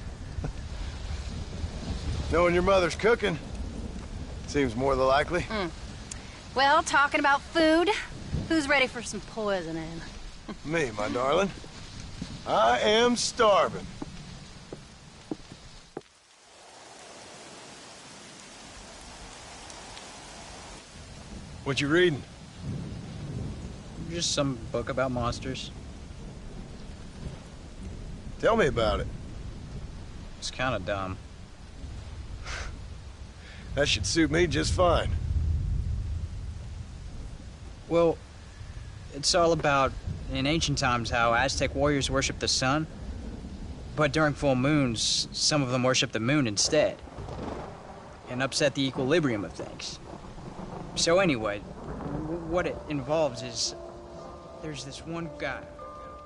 Knowing your mother's cooking seems more than likely. Well, talking about food, who's ready for some poisoning? Me, my darling. I am starving. What you reading? Just some book about monsters. Tell me about it. It's kind of dumb. That should suit me just fine. Well, it's all about, in ancient times, how Aztec warriors worshiped the sun. But during full moons, some of them worshiped the moon instead. And upset the equilibrium of things. So anyway, what it involves is, there's this one guy,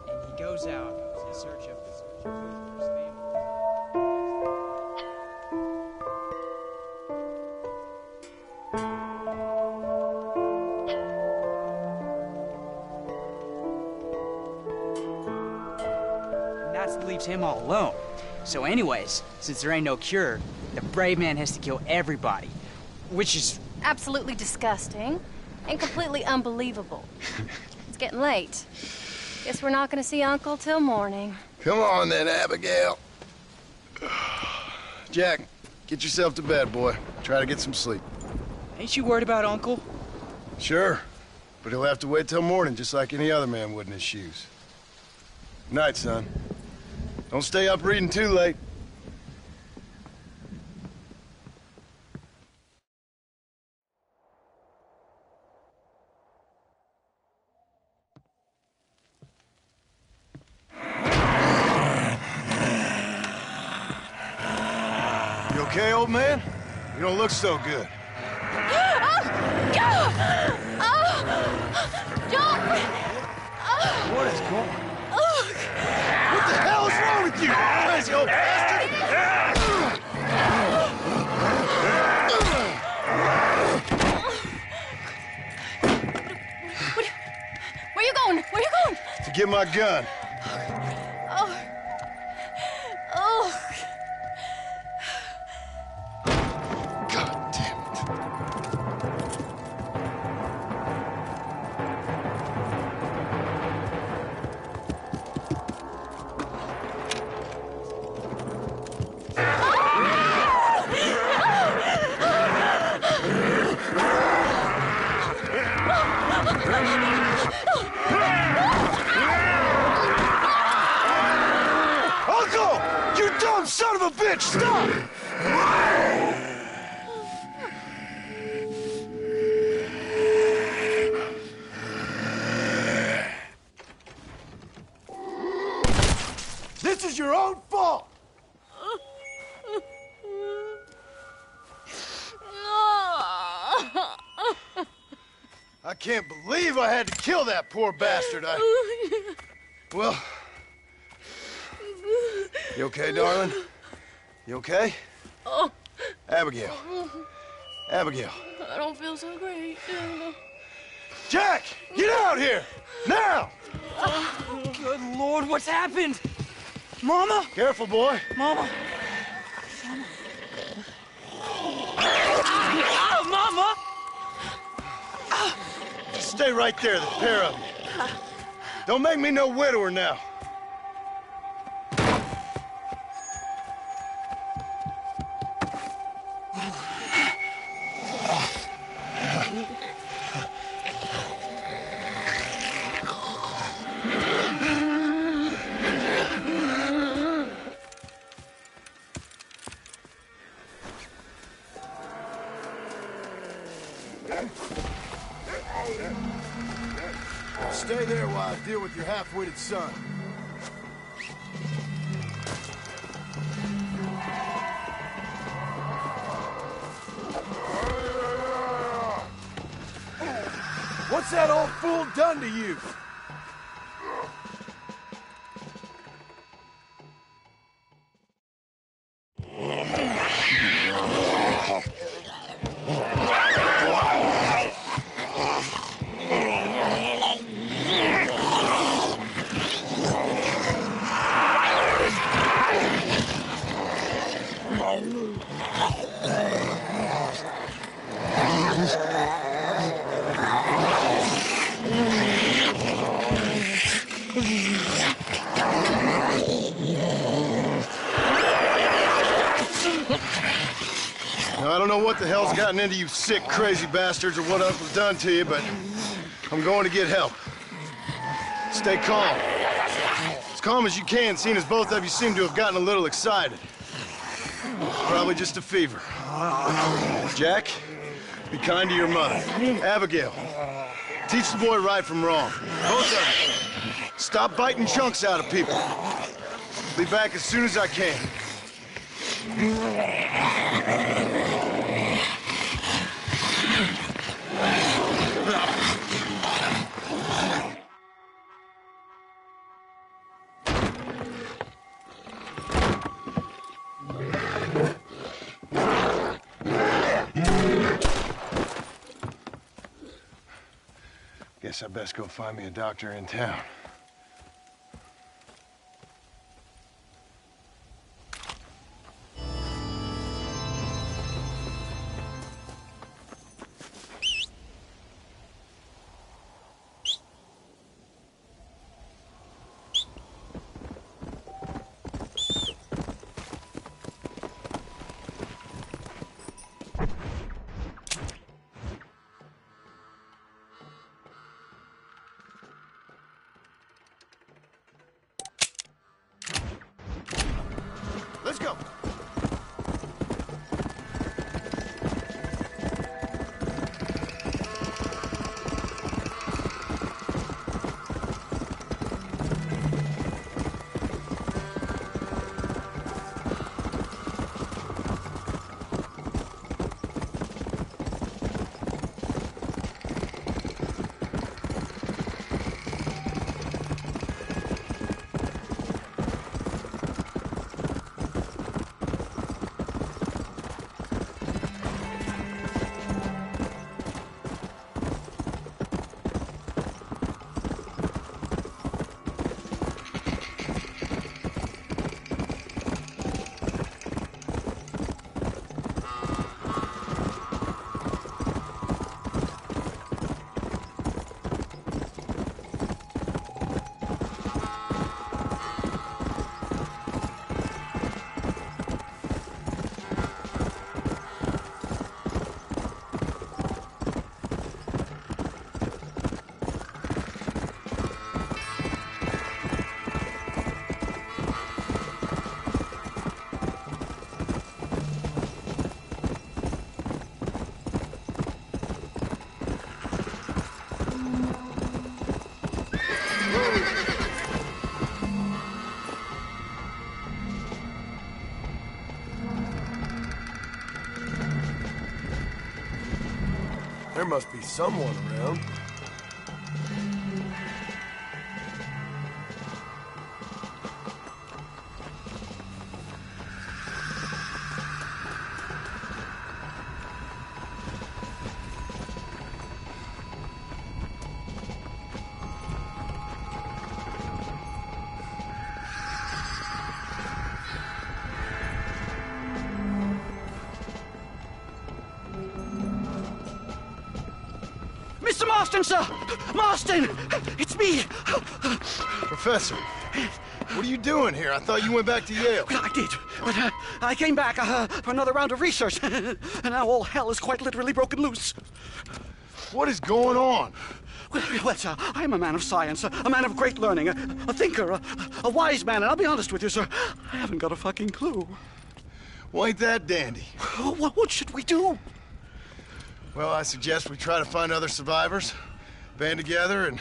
and he goes out in search of his first family. Leaves him all alone. So anyways, since there ain't no cure, the brave man has to kill everybody, which is absolutely disgusting and completely unbelievable. It's getting late. Guess we're not gonna see Uncle till morning. Come on then, Abigail. Jack, get yourself to bed, boy. Try to get some sleep. Ain't you worried about Uncle? Sure, but he'll have to wait till morning just like any other man would in his shoes. Night, son. Don't stay up reading too late. okay, old man? You don't look so good. What is going on? What the hell is wrong with you, crazy old bastard? Where you going? Where you going? To get my gun. Oh. Oh. God damn it. Uncle! You dumb son of a bitch! Stop! This is your own fault! I can't believe I had to kill that poor bastard. Well... You okay, darling? You okay? Oh. Abigail. Abigail. I don't feel so great. Jack! Get out here! Now! Oh, good Lord, what's happened? Mama? Careful, boy. Mama. Mama! Just stay right there, the pair of you. Don't make me no widower now. Stay there while I deal with your half-witted son. What's that old fool done to you? Now, I don't know what the hell's gotten into you sick, crazy bastards or what Uncle's done to you, but I'm going to get help. Stay calm. As calm as you can, seeing as both of you seem to have gotten a little excited. Probably just a fever. Jack, be kind to your mother. Abigail, teach the boy right from wrong. Both of you. Stop biting chunks out of people. Be back as soon as I can. Guess I best go find me a doctor in town. Let's go. There must be someone around. Mr. Marston, sir! Marston! It's me! Professor, what are you doing here? I thought you went back to Yale. Well, I did, but I came back for another round of research, and now all hell is quite literally broken loose. What is going on? Well, sir, I am a man of science, a man of great learning, a thinker, a wise man, and I'll be honest with you, sir, I haven't got a fucking clue. Well, ain't that dandy? What should we do? Well, I suggest we try to find other survivors, band together, and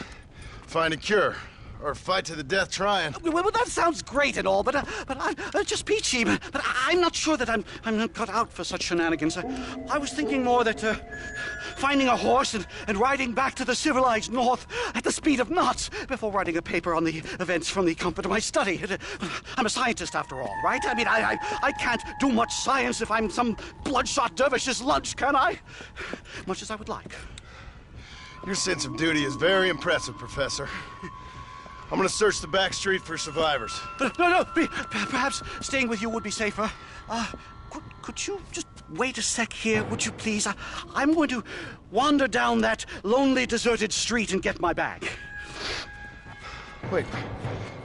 find a cure. Or fight to the death trying. Well, that sounds great and all, but I'm just peachy. But I'm not sure that I'm cut out for such shenanigans. I was thinking more that finding a horse and riding back to the civilized north at the speed of knots before writing a paper on the events from the comfort of my study. I'm a scientist after all, right? I mean, I can't do much science if I'm some bloodshot dervish's lunch, can I? Much as I would like. Your sense of duty is very impressive, Professor. I'm gonna search the back street for survivors. No, perhaps staying with you would be safer. Could you just wait a sec here, would you please? I'm going to wander down that lonely, deserted street and get my bag. Wait,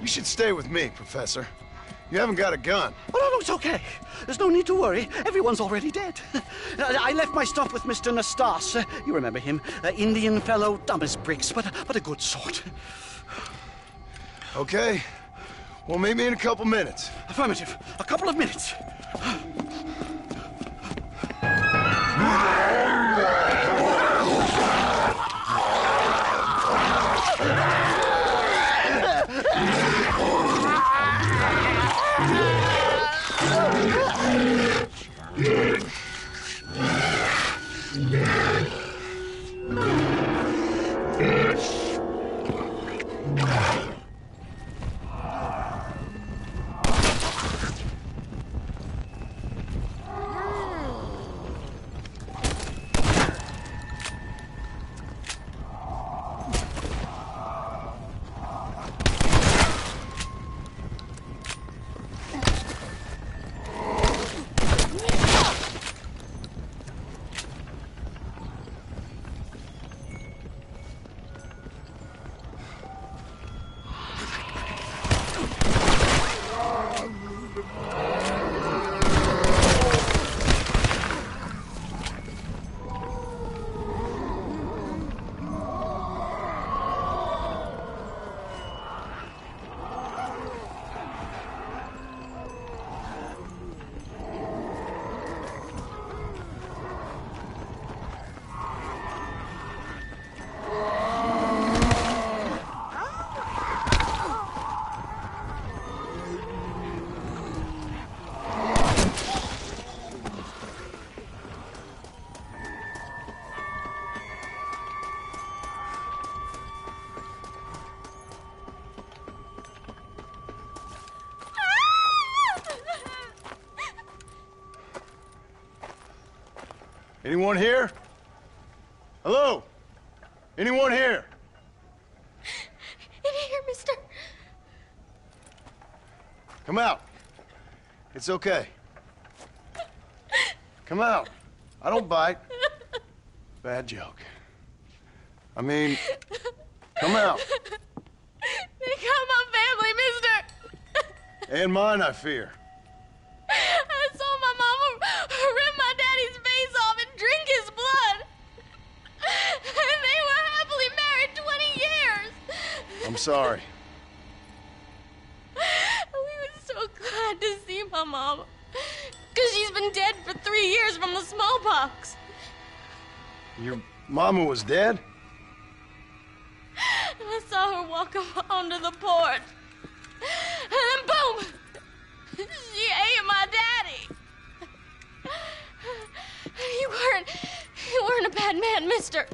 you should stay with me, Professor. You haven't got a gun. Oh, no, it's okay. There's no need to worry. Everyone's already dead. I left my stuff with Mr. Nastas. You remember him. Indian fellow, dumb as bricks, but a good sort. Okay. Well, meet me in a couple minutes. Affirmative. A couple of minutes. Anyone here? Hello? Anyone here? In here, mister. Come out. It's okay. Come out. I don't bite. Bad joke. I mean, come out. They got my family, mister. And mine, I fear. I saw my mama rip my daddy's face off and drink his blood. And they were happily married 20 years. I'm sorry. We were so glad to see my mama. Because she's been dead for 3 years from the smallpox. Your mama was dead? I saw her walk up onto the porch. And then boom! She ate my daddy. He weren't a bad man, mister.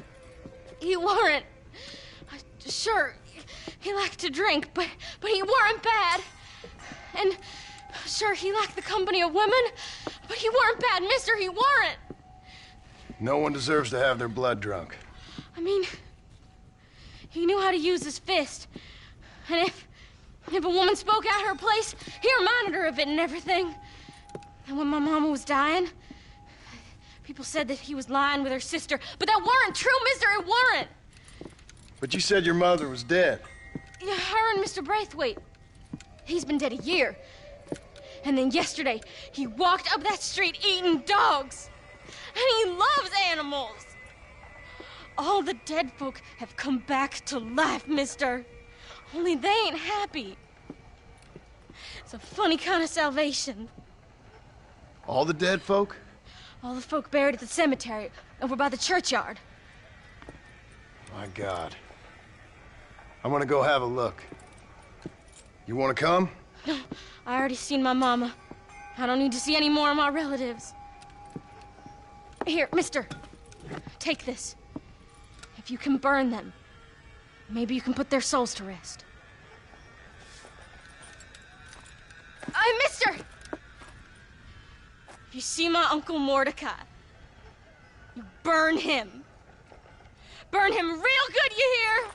He weren't. Sure, he liked to drink, but he weren't bad. And sure, he liked the company of women, but he weren't bad, mister. He weren't. No one deserves to have their blood drunk. I mean, he knew how to use his fist. And if a woman spoke out her place, he reminded her of it and everything. And when my mama was dying, people said that he was lying with her sister, but that weren't true, mister. It weren't. But you said your mother was dead. Yeah, her and Mr. Braithwaite. He's been dead a year. And then yesterday, he walked up that street eating dogs. And he loves animals. All the dead folk have come back to life, mister. Only they ain't happy. It's a funny kind of salvation. All the dead folk? All the folk buried at the cemetery over by the churchyard. My God. I'm gonna go have a look. You wanna come? No, I already seen my mama. I don't need to see any more of my relatives. Here, mister, take this. If you can burn them, maybe you can put their souls to rest. Mister! If you see my Uncle Mordecai, you burn him. Burn him real good, you hear?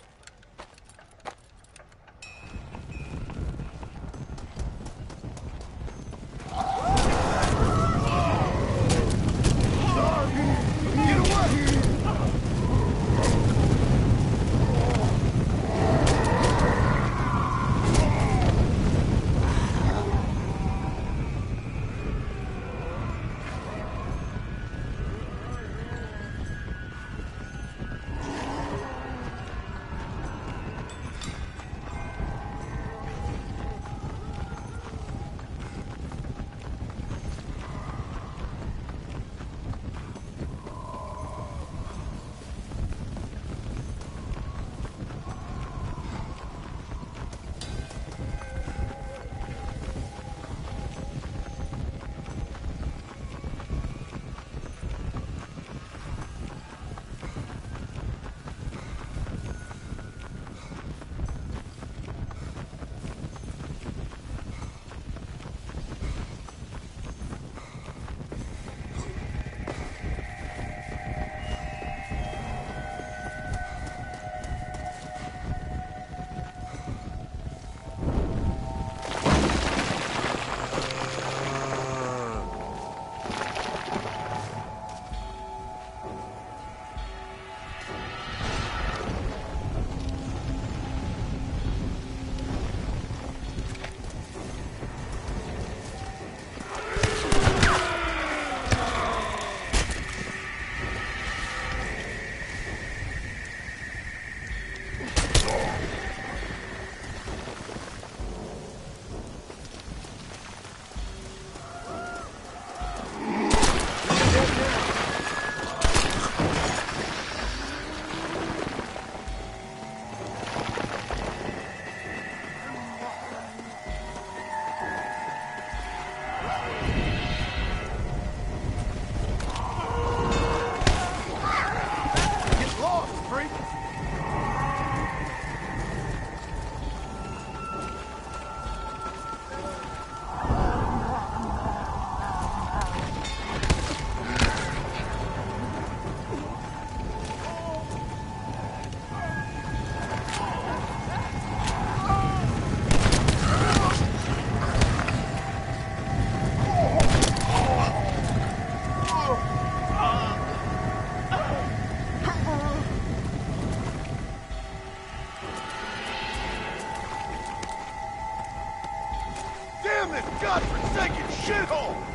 godforsaken shithole!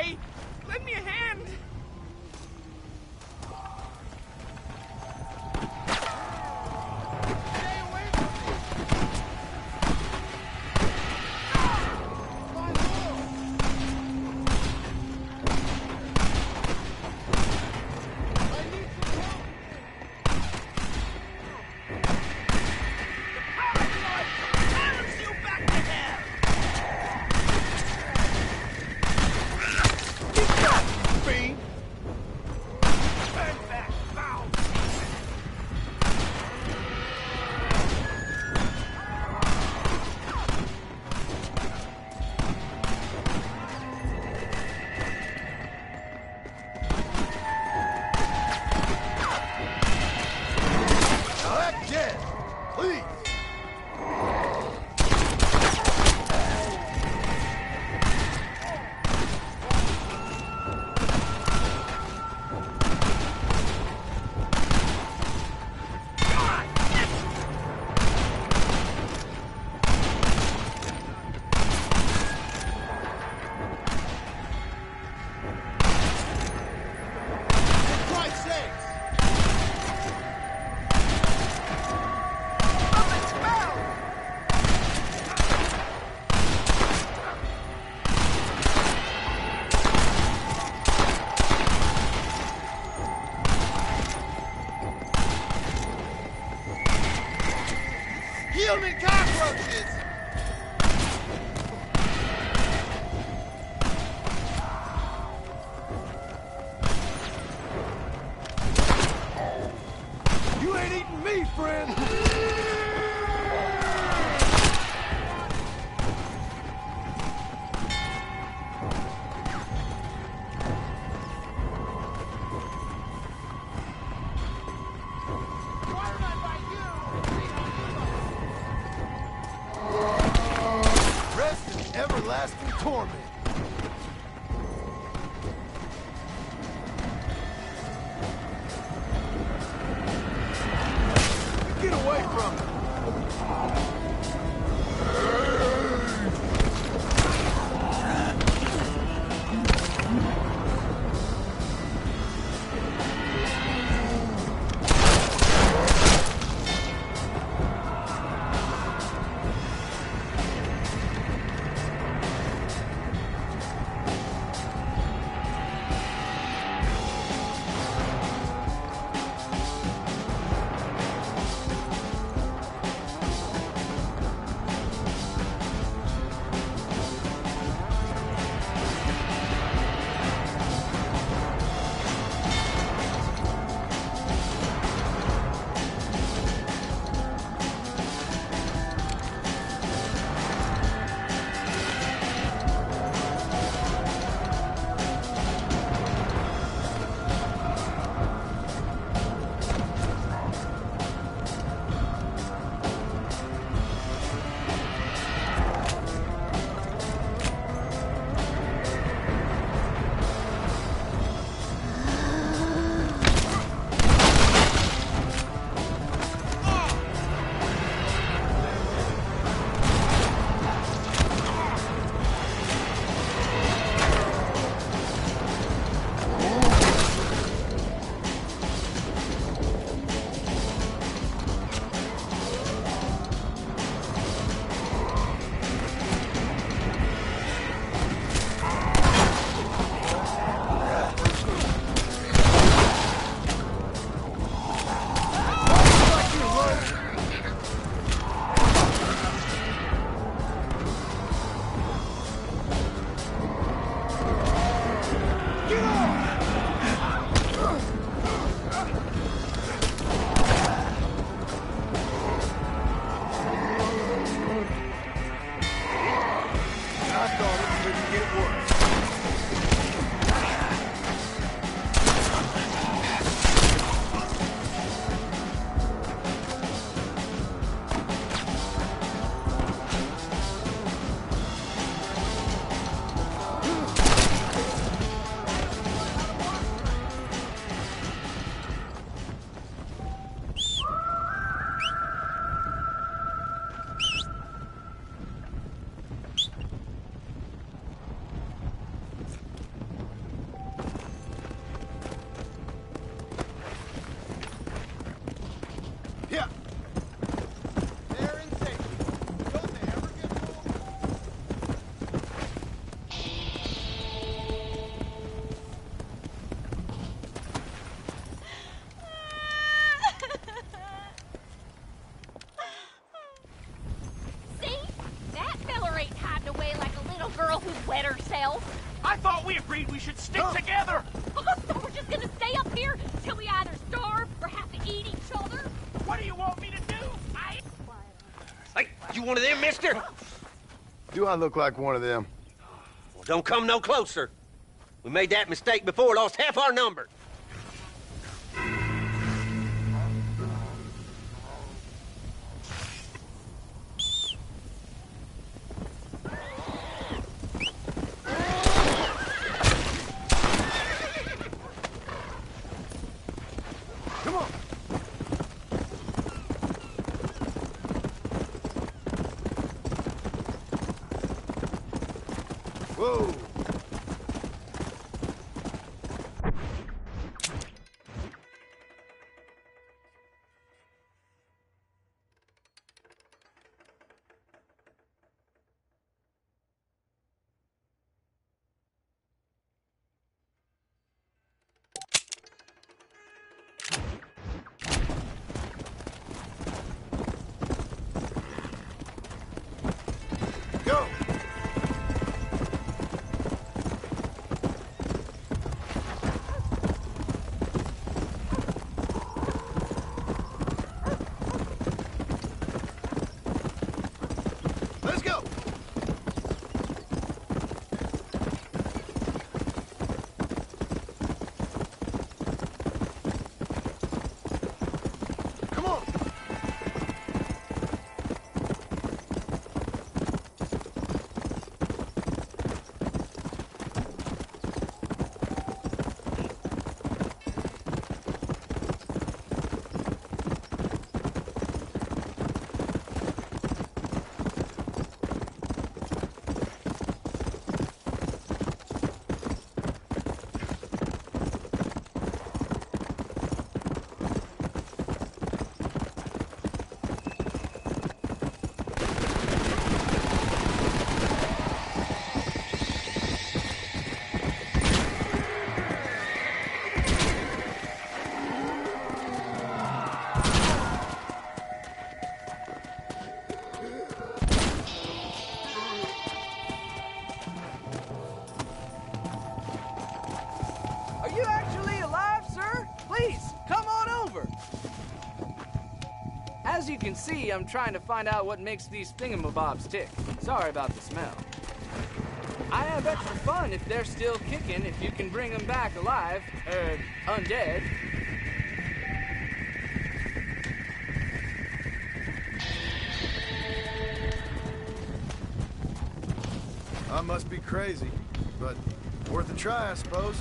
okay? Lend me a hand. Human cockroaches! You ain't eating me, friend! Everlasting torment. Get away from me. wet herself. I thought we agreed we should stick together. Oh, so we're just gonna stay up here till we either starve or have to eat each other? What do you want me to do? Hey, you one of them, mister? Do I look like one of them? Well, don't come no closer. We made that mistake before, lost half our number. Come on. Whoa. Go. Let's go. Come on. Are you actually alive, sir? Please, come on over. As you can see, I'm trying to find out what makes these thingamabobs tick. Sorry about the smell. I have extra fun if they're still kicking, if you can bring them back alive, undead. I must be crazy, but worth a try, I suppose.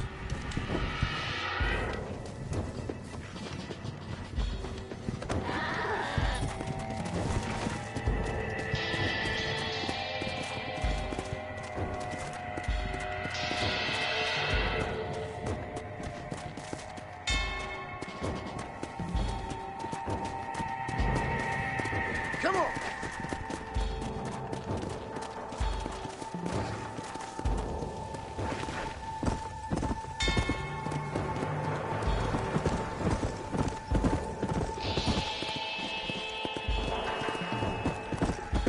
Come on!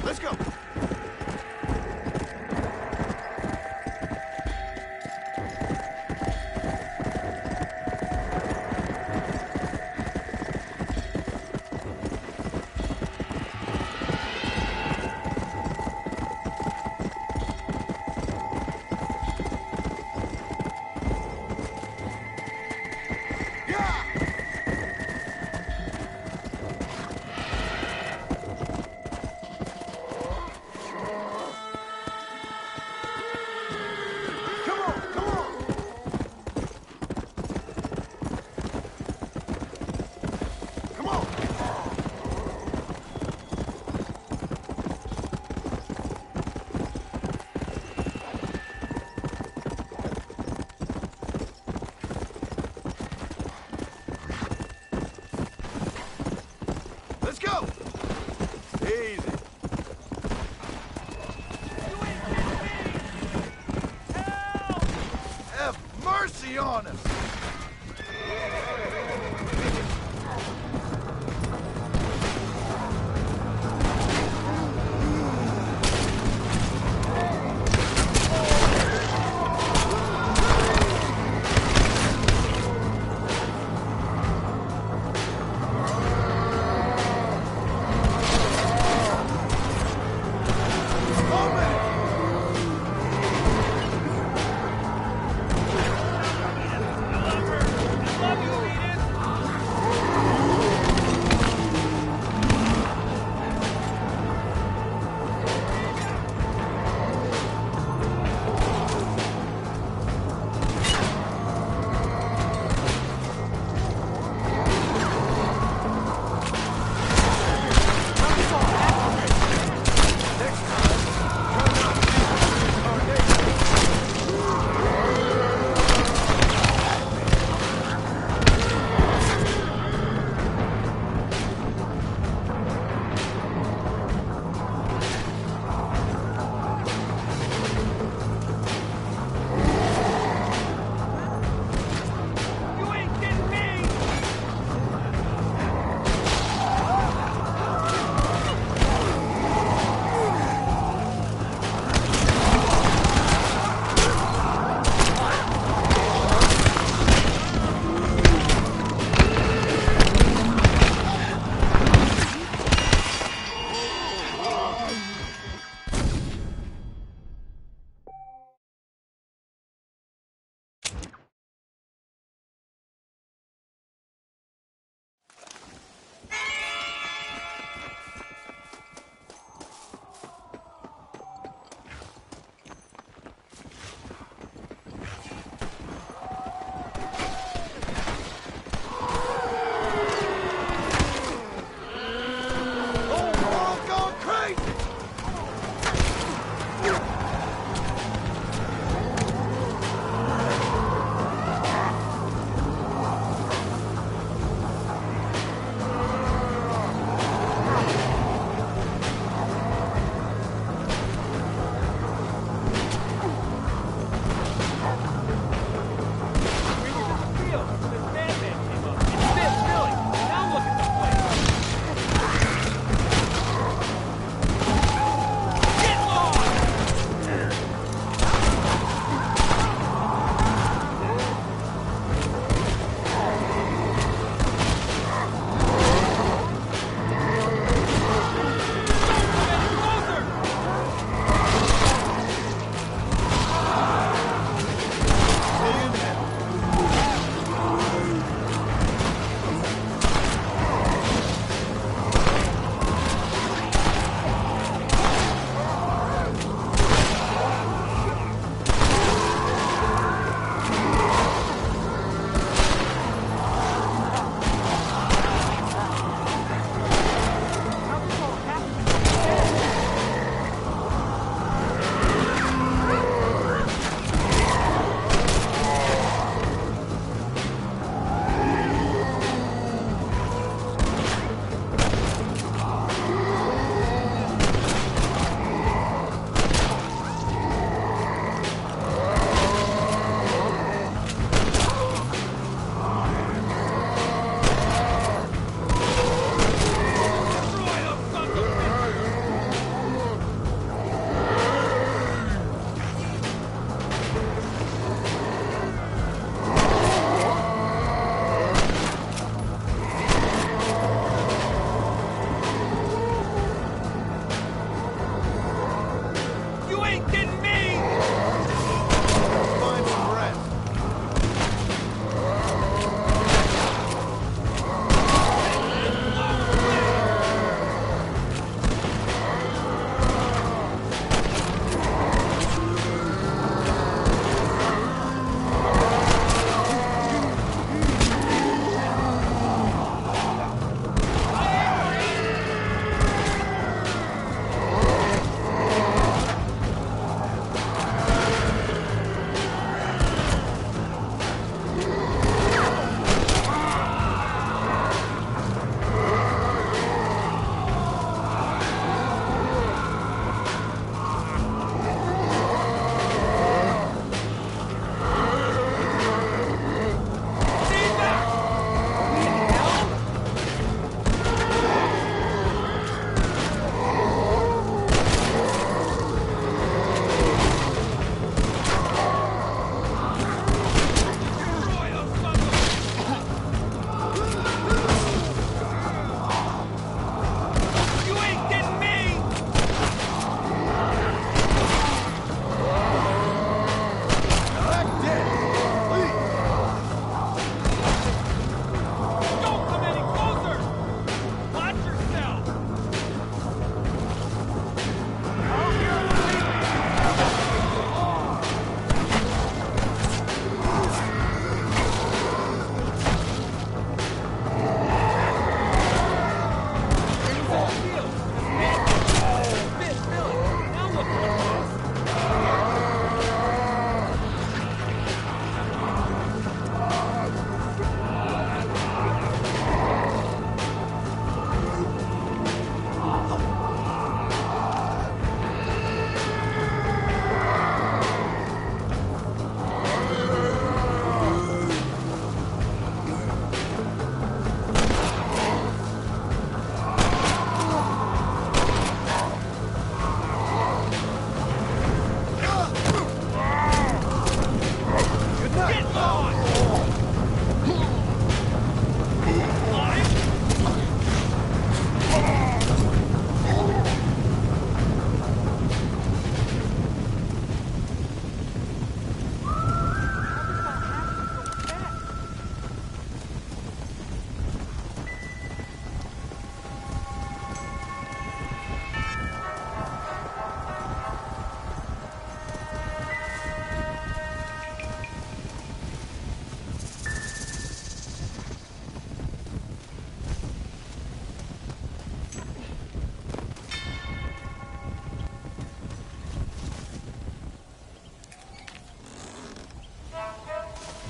Let's go! Let's go! Easy. Have mercy on us!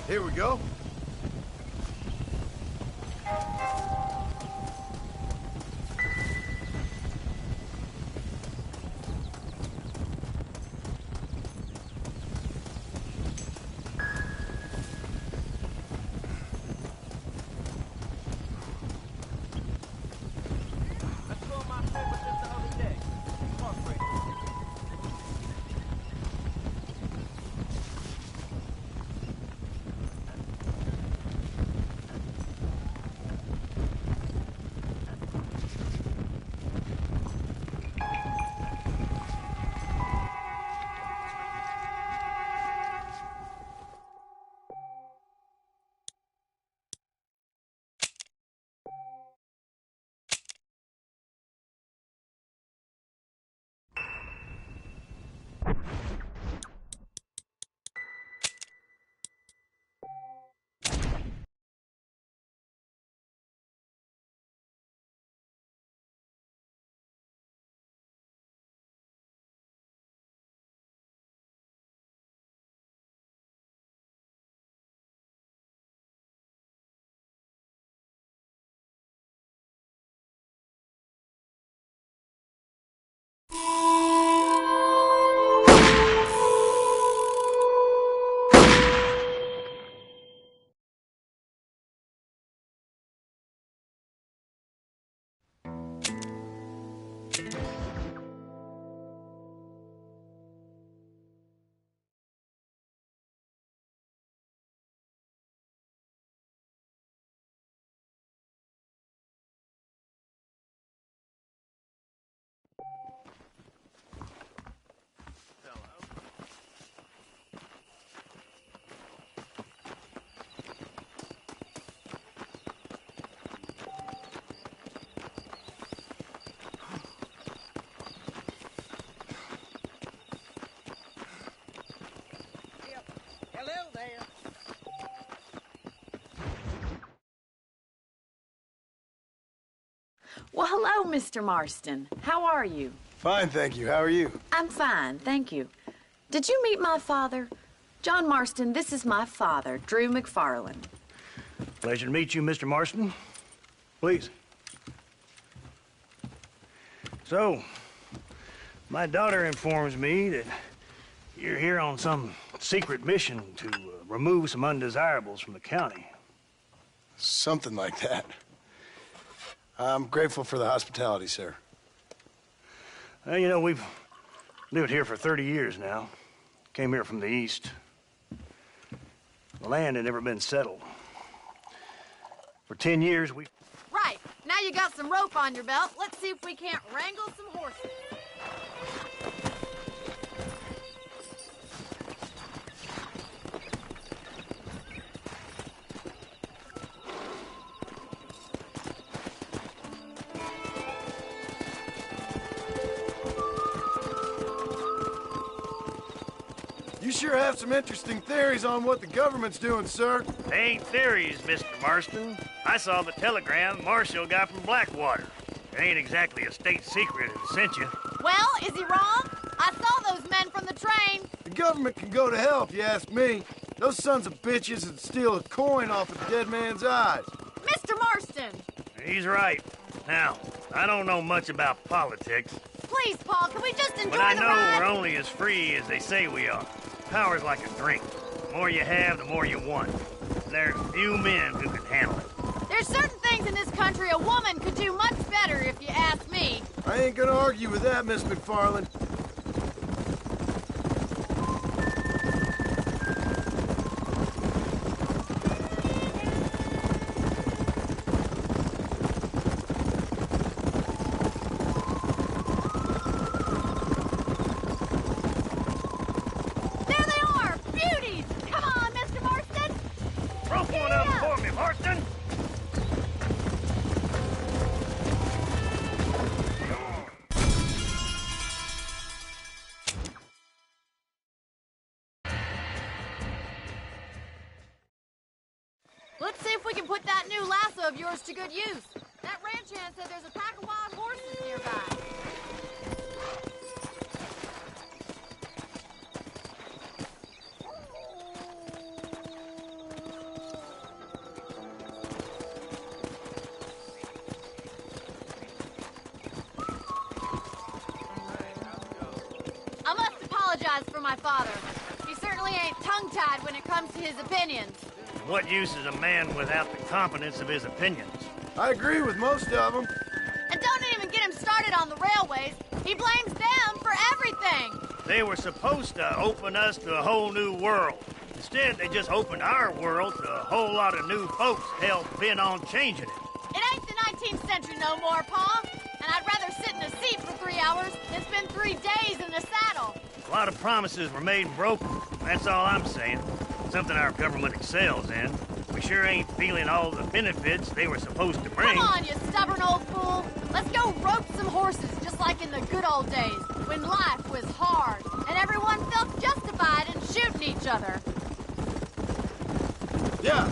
Here we go. Hello there. Well, hello, Mr. Marston. How are you? Fine, thank you. How are you? I'm fine, thank you. Did you meet my father? John Marston, this is my father, Drew McFarland. Pleasure to meet you, Mr. Marston. Please. So, my daughter informs me that you're here on some secret mission to remove some undesirables from the county. Something like that. I'm grateful for the hospitality, sir. Well, you know, we've lived here for 30 years now. Came here from the east. The land had never been settled. For 10 years, we... Right. Now you got some rope on your belt. Let's see if we can't wrangle some horses. You sure have some interesting theories on what the government's doing, sir. They ain't theories, Mr. Marston. I saw the telegram Marshall got from Blackwater. It ain't exactly a state secret if it sent you. Well, is he wrong? I saw those men from the train. The government can go to hell, if you ask me. Those sons of bitches would steal a coin off a dead man's eyes. Mr. Marston! He's right. Now, I don't know much about politics, Please, Paul, can we just enjoy but I the know ride? we're only as free as they say we are. Power's like a drink. The more you have, the more you want. There's few men who can handle it. There's certain things in this country a woman could do much better, if you ask me. I ain't gonna argue with that, Miss McFarland. There they are! Beauties! Come on, Mr. Marston! Rope one up for me, Marston! Let's see if we can put that new lasso of yours to good use. That ranch hand said there's a pack of wild horses nearby. from my father. He certainly ain't tongue-tied when it comes to his opinions. What use is a man without the competence of his opinions? I agree with most of them. And don't even get him started on the railways. He blames them for everything. They were supposed to open us to a whole new world. Instead, they just opened our world to a whole lot of new folks hell-bent on changing it. It ain't the 19th century no more, Pa. And I'd rather sit in a seat for 3 hours than spend 3 days in the saddle. A lot of promises were made and broken. That's all I'm saying. Something our government excels in. We sure ain't feeling all the benefits they were supposed to bring. Come on, you stubborn old fool. Let's go rope some horses, just like in the good old days, when life was hard, and everyone felt justified in shooting each other. Yeah.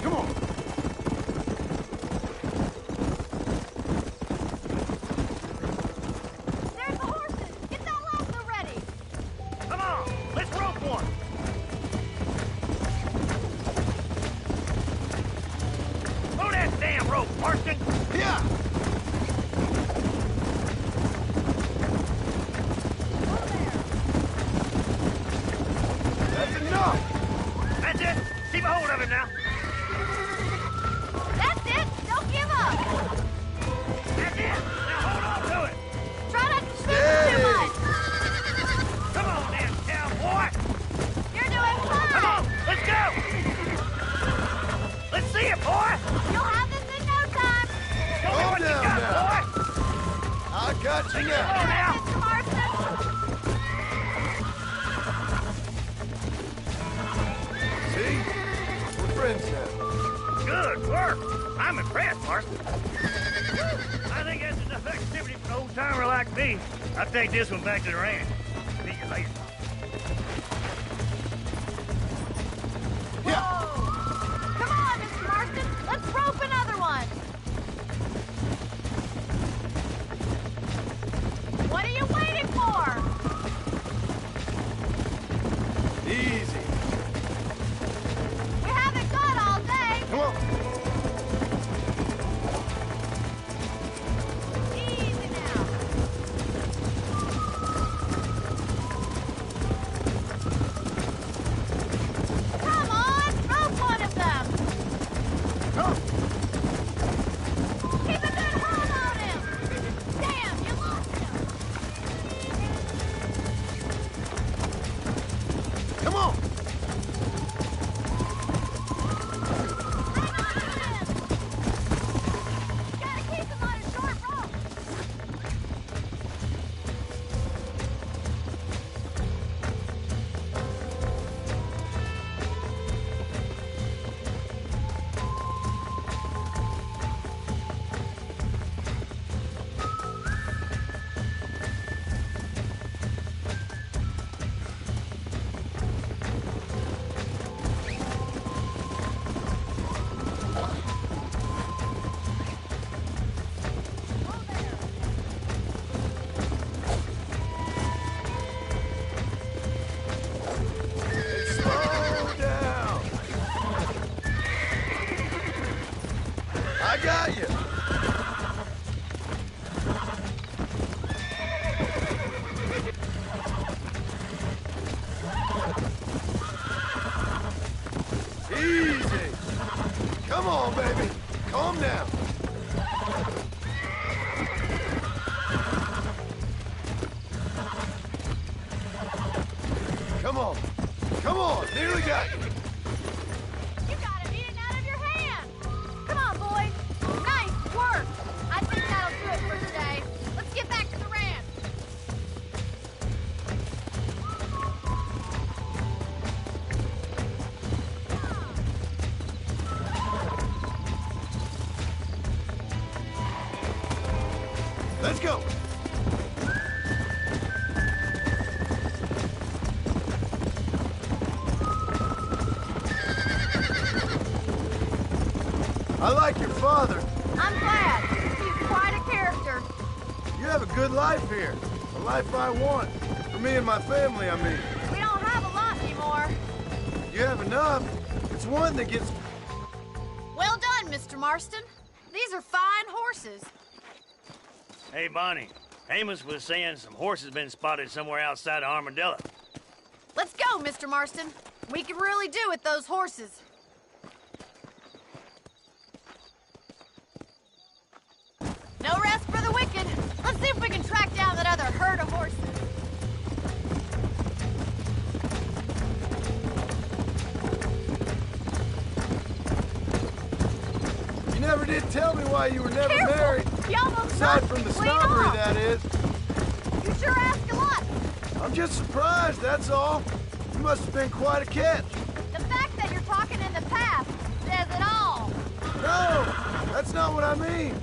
Come on. There's the horses. Get that lasso ready. Come on, let's rope one. Throw that damn rope, Marston. Yeah. That's enough. That's it. Keep a hold of him now. That's it. Don't give up. That's it. Now hold on to it. Try not to spin too much. Come on then, cowboy. You're doing fine. Come on, let's go. Let's see it, boy. You'll have this in no time. Show me what you down got, now. boy. I got you Come now. on now. Mr. Marston. See? We're friends now. Good work. I'm impressed, Marston. I think that's enough activity for an old-timer like me. I'll take this one back to the ranch. See you later. Come on, Mr. Marston. Let's rope another one. What are you waiting for? Easy. We haven't got all day. Come on. Easy now. Come on, rope one of them. Come. Keep a good hold on him. Damn, you lost him. Come on. Gotta keep him on a short rope. Slow down. I got you. Easy. Come on, baby. Calm down. Come on. Come on. Nearly got you. You got him eating out of your hand. Come on, boys. Nice work. I think that'll do it for today. Let's get back to the ranch. Let's go. I like your father. I'm glad. He's quite a character. You have a good life here. A life I want. For me and my family, I mean. We don't have a lot anymore. You have enough. It's one that gets... Well done, Mr. Marston. These are fine horses. Hey, Bonnie. Amos was saying some horses been spotted somewhere outside of Armadillo. Let's go, Mr. Marston. We can really do with those horses. No rest for the wicked. Let's see if we can track down that other herd of horses. You never did tell me why you were never Careful. married. You almost Aside knocked from the me clean snobbery, off. that is. You sure ask a lot. I'm just surprised, that's all. You must have been quite a catch. The fact that you're talking in the past says it all. No, that's not what I mean.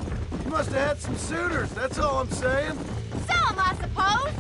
You must have had some suitors, that's all I'm saying. Some, I suppose.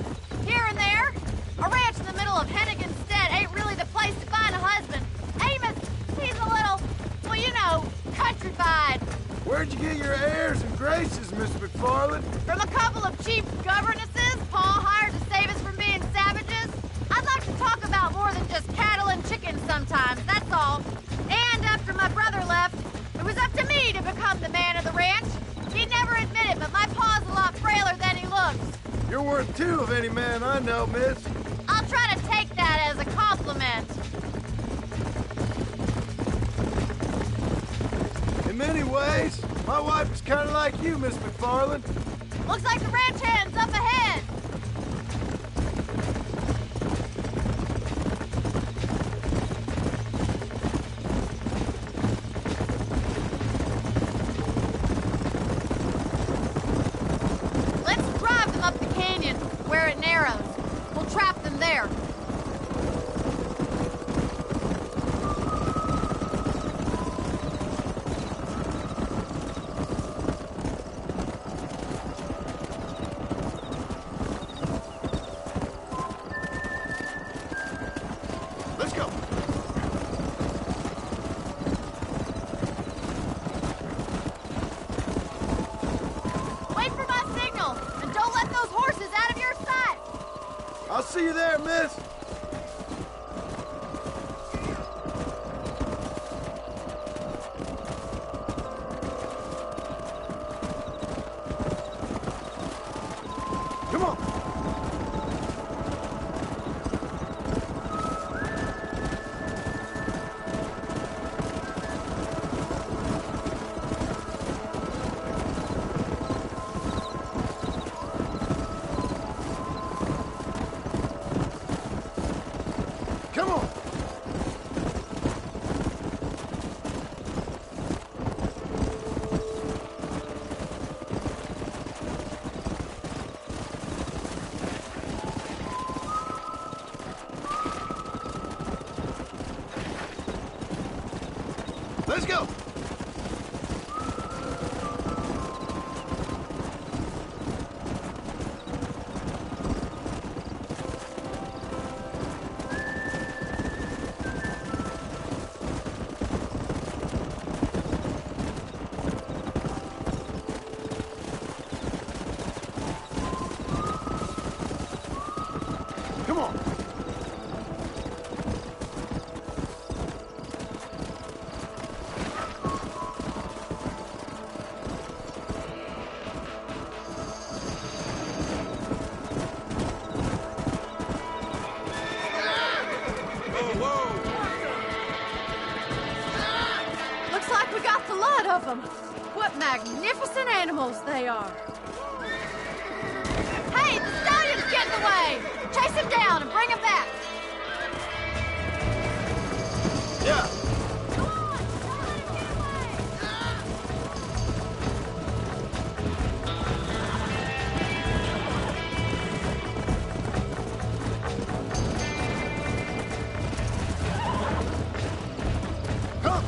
Here and there. A ranch in the middle of Hennigan's Stead ain't really the place to find a husband. Amos, he's a little, well, you know, countrified. Where'd you get your airs and graces, Miss McFarland? From a couple of cheap governesses Paul hired to save us from being savages. I'd like to talk about more than just cattle and chickens sometimes, that's all. And after my brother left, it was up to me to become the man of the ranch. He'd never admit it, but my pa's a lot frailer than he looks. You're worth two of any man I know, miss. I'll try to take that as a compliment. In many ways, my wife is kind of like you, Miss McFarland. Looks like the ranch hand's up ahead. Let's drive them up the canyon where it narrows. We'll trap them there. Let's go. Wait for my signal, and don't let those horses out of your sight. I'll see you there, miss. Come on. Come on. Let's go. Come on. Looks like we got the lot of them. What magnificent animals they are. Hey, the stallion's getting away. Chase him down and bring him back. Yeah. Come.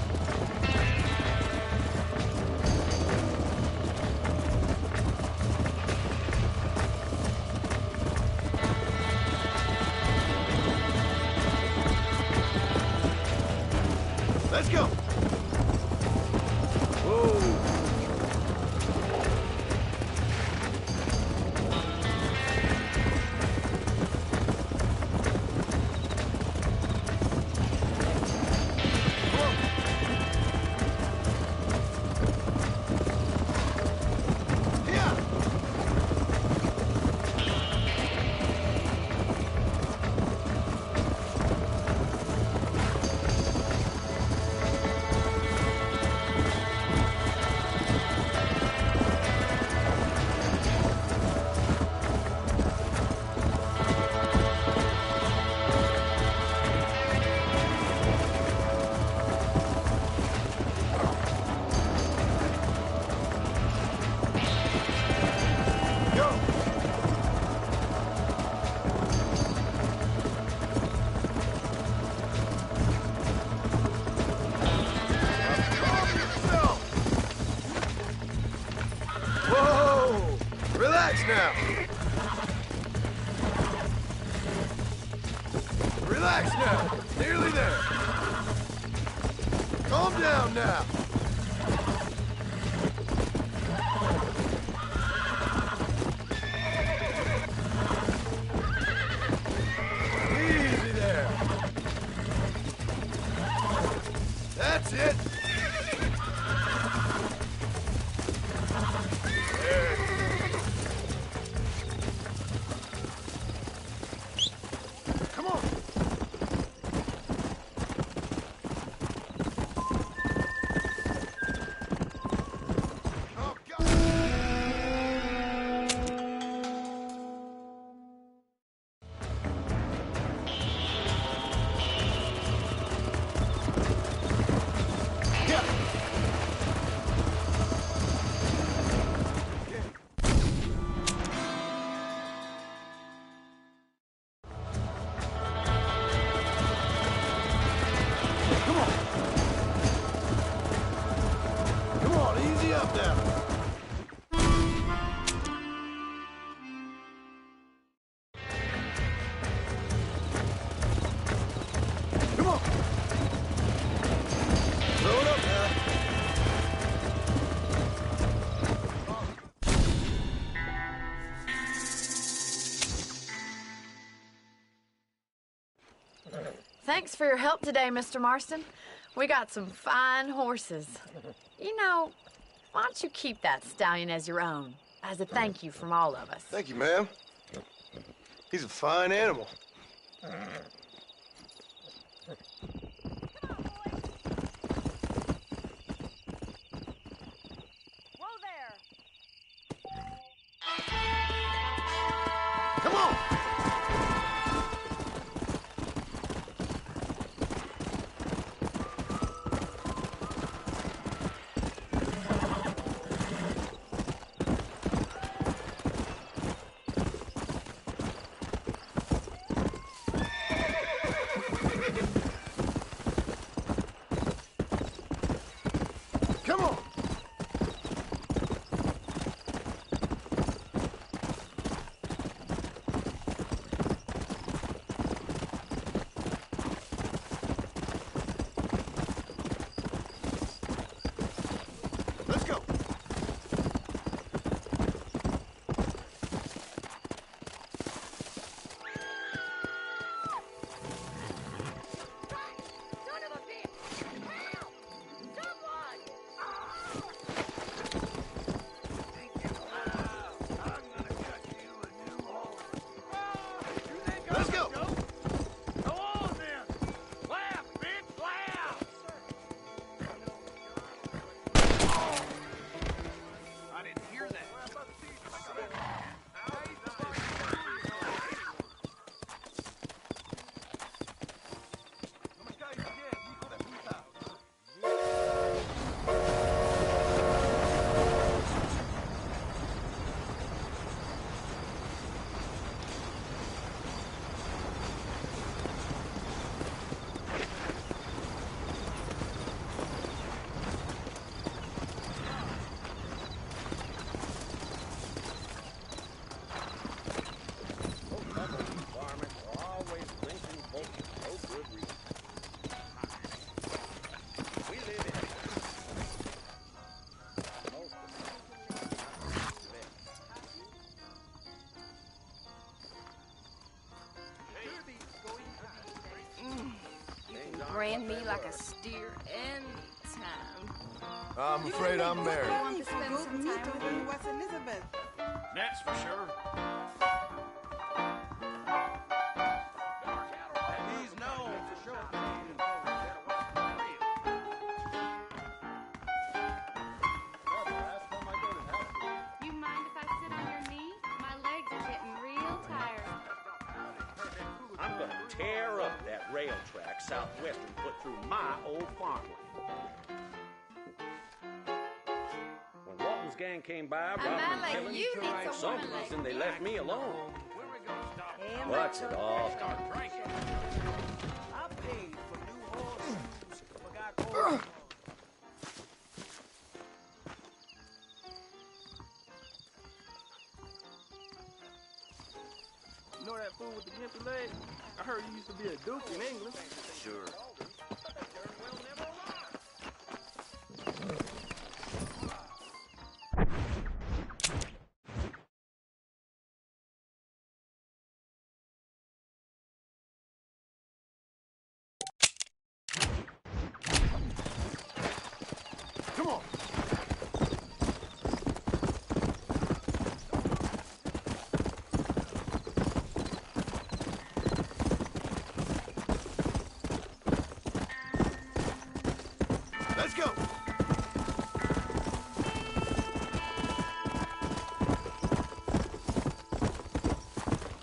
Let's go. Whoa. Yeah. Relax now. Nearly there. Calm down now. Easy there. That's it. Come on. Come on, easy up now. Come on. Slow it up now. Thanks for your help today, Mr. Marston. We got some fine horses. You know, why don't you keep that stallion as your own, as a thank you from all of us? Thank you, ma'am. He's a fine animal. Come on! Come on! Let's go! Let's go! Go on then! Laugh, bitch, laugh! I didn't hear that. Brand me like a steer anytime. I'm afraid I'm married. Want to spend some time with me? West Elizabeth. That's for sure. He's known for sure. You mind if I sit on your knee? My legs are getting real tired. I'm gonna tear up that rail track Southwestern put through my old farmland. When Walton's gang came by, robbing and like killing, you need for some someone like reason they left me alone. Damn What's it all? I paid for new horses. Forgot old. You know that fool with the gimpy leg? I heard you used to be a duke in England. Sure. Come on. Let's go.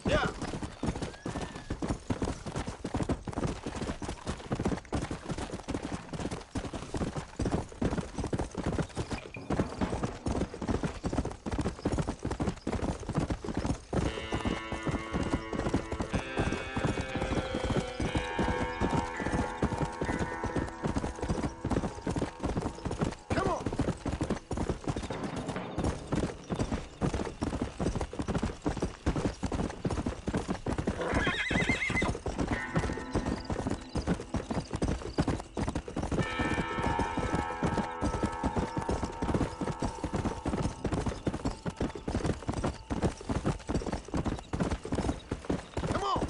Yeah. Come on. Come on.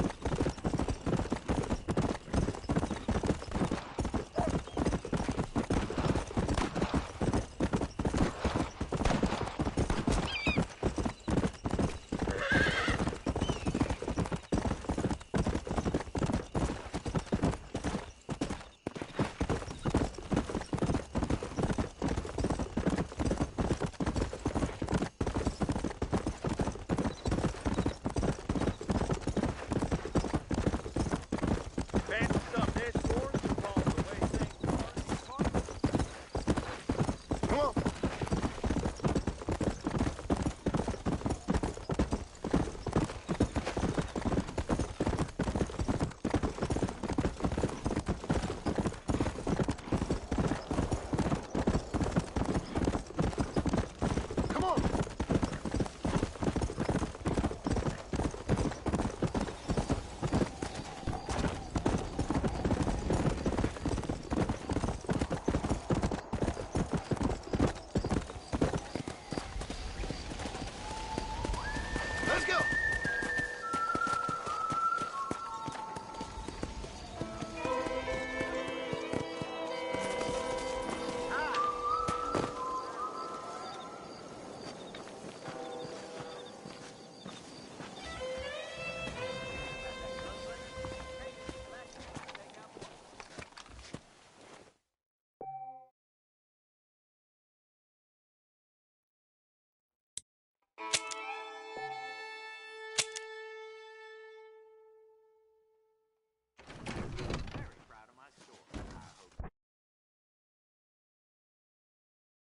Fancy stuff, this short. Follow the way things are. Come on. Come on. Let's go.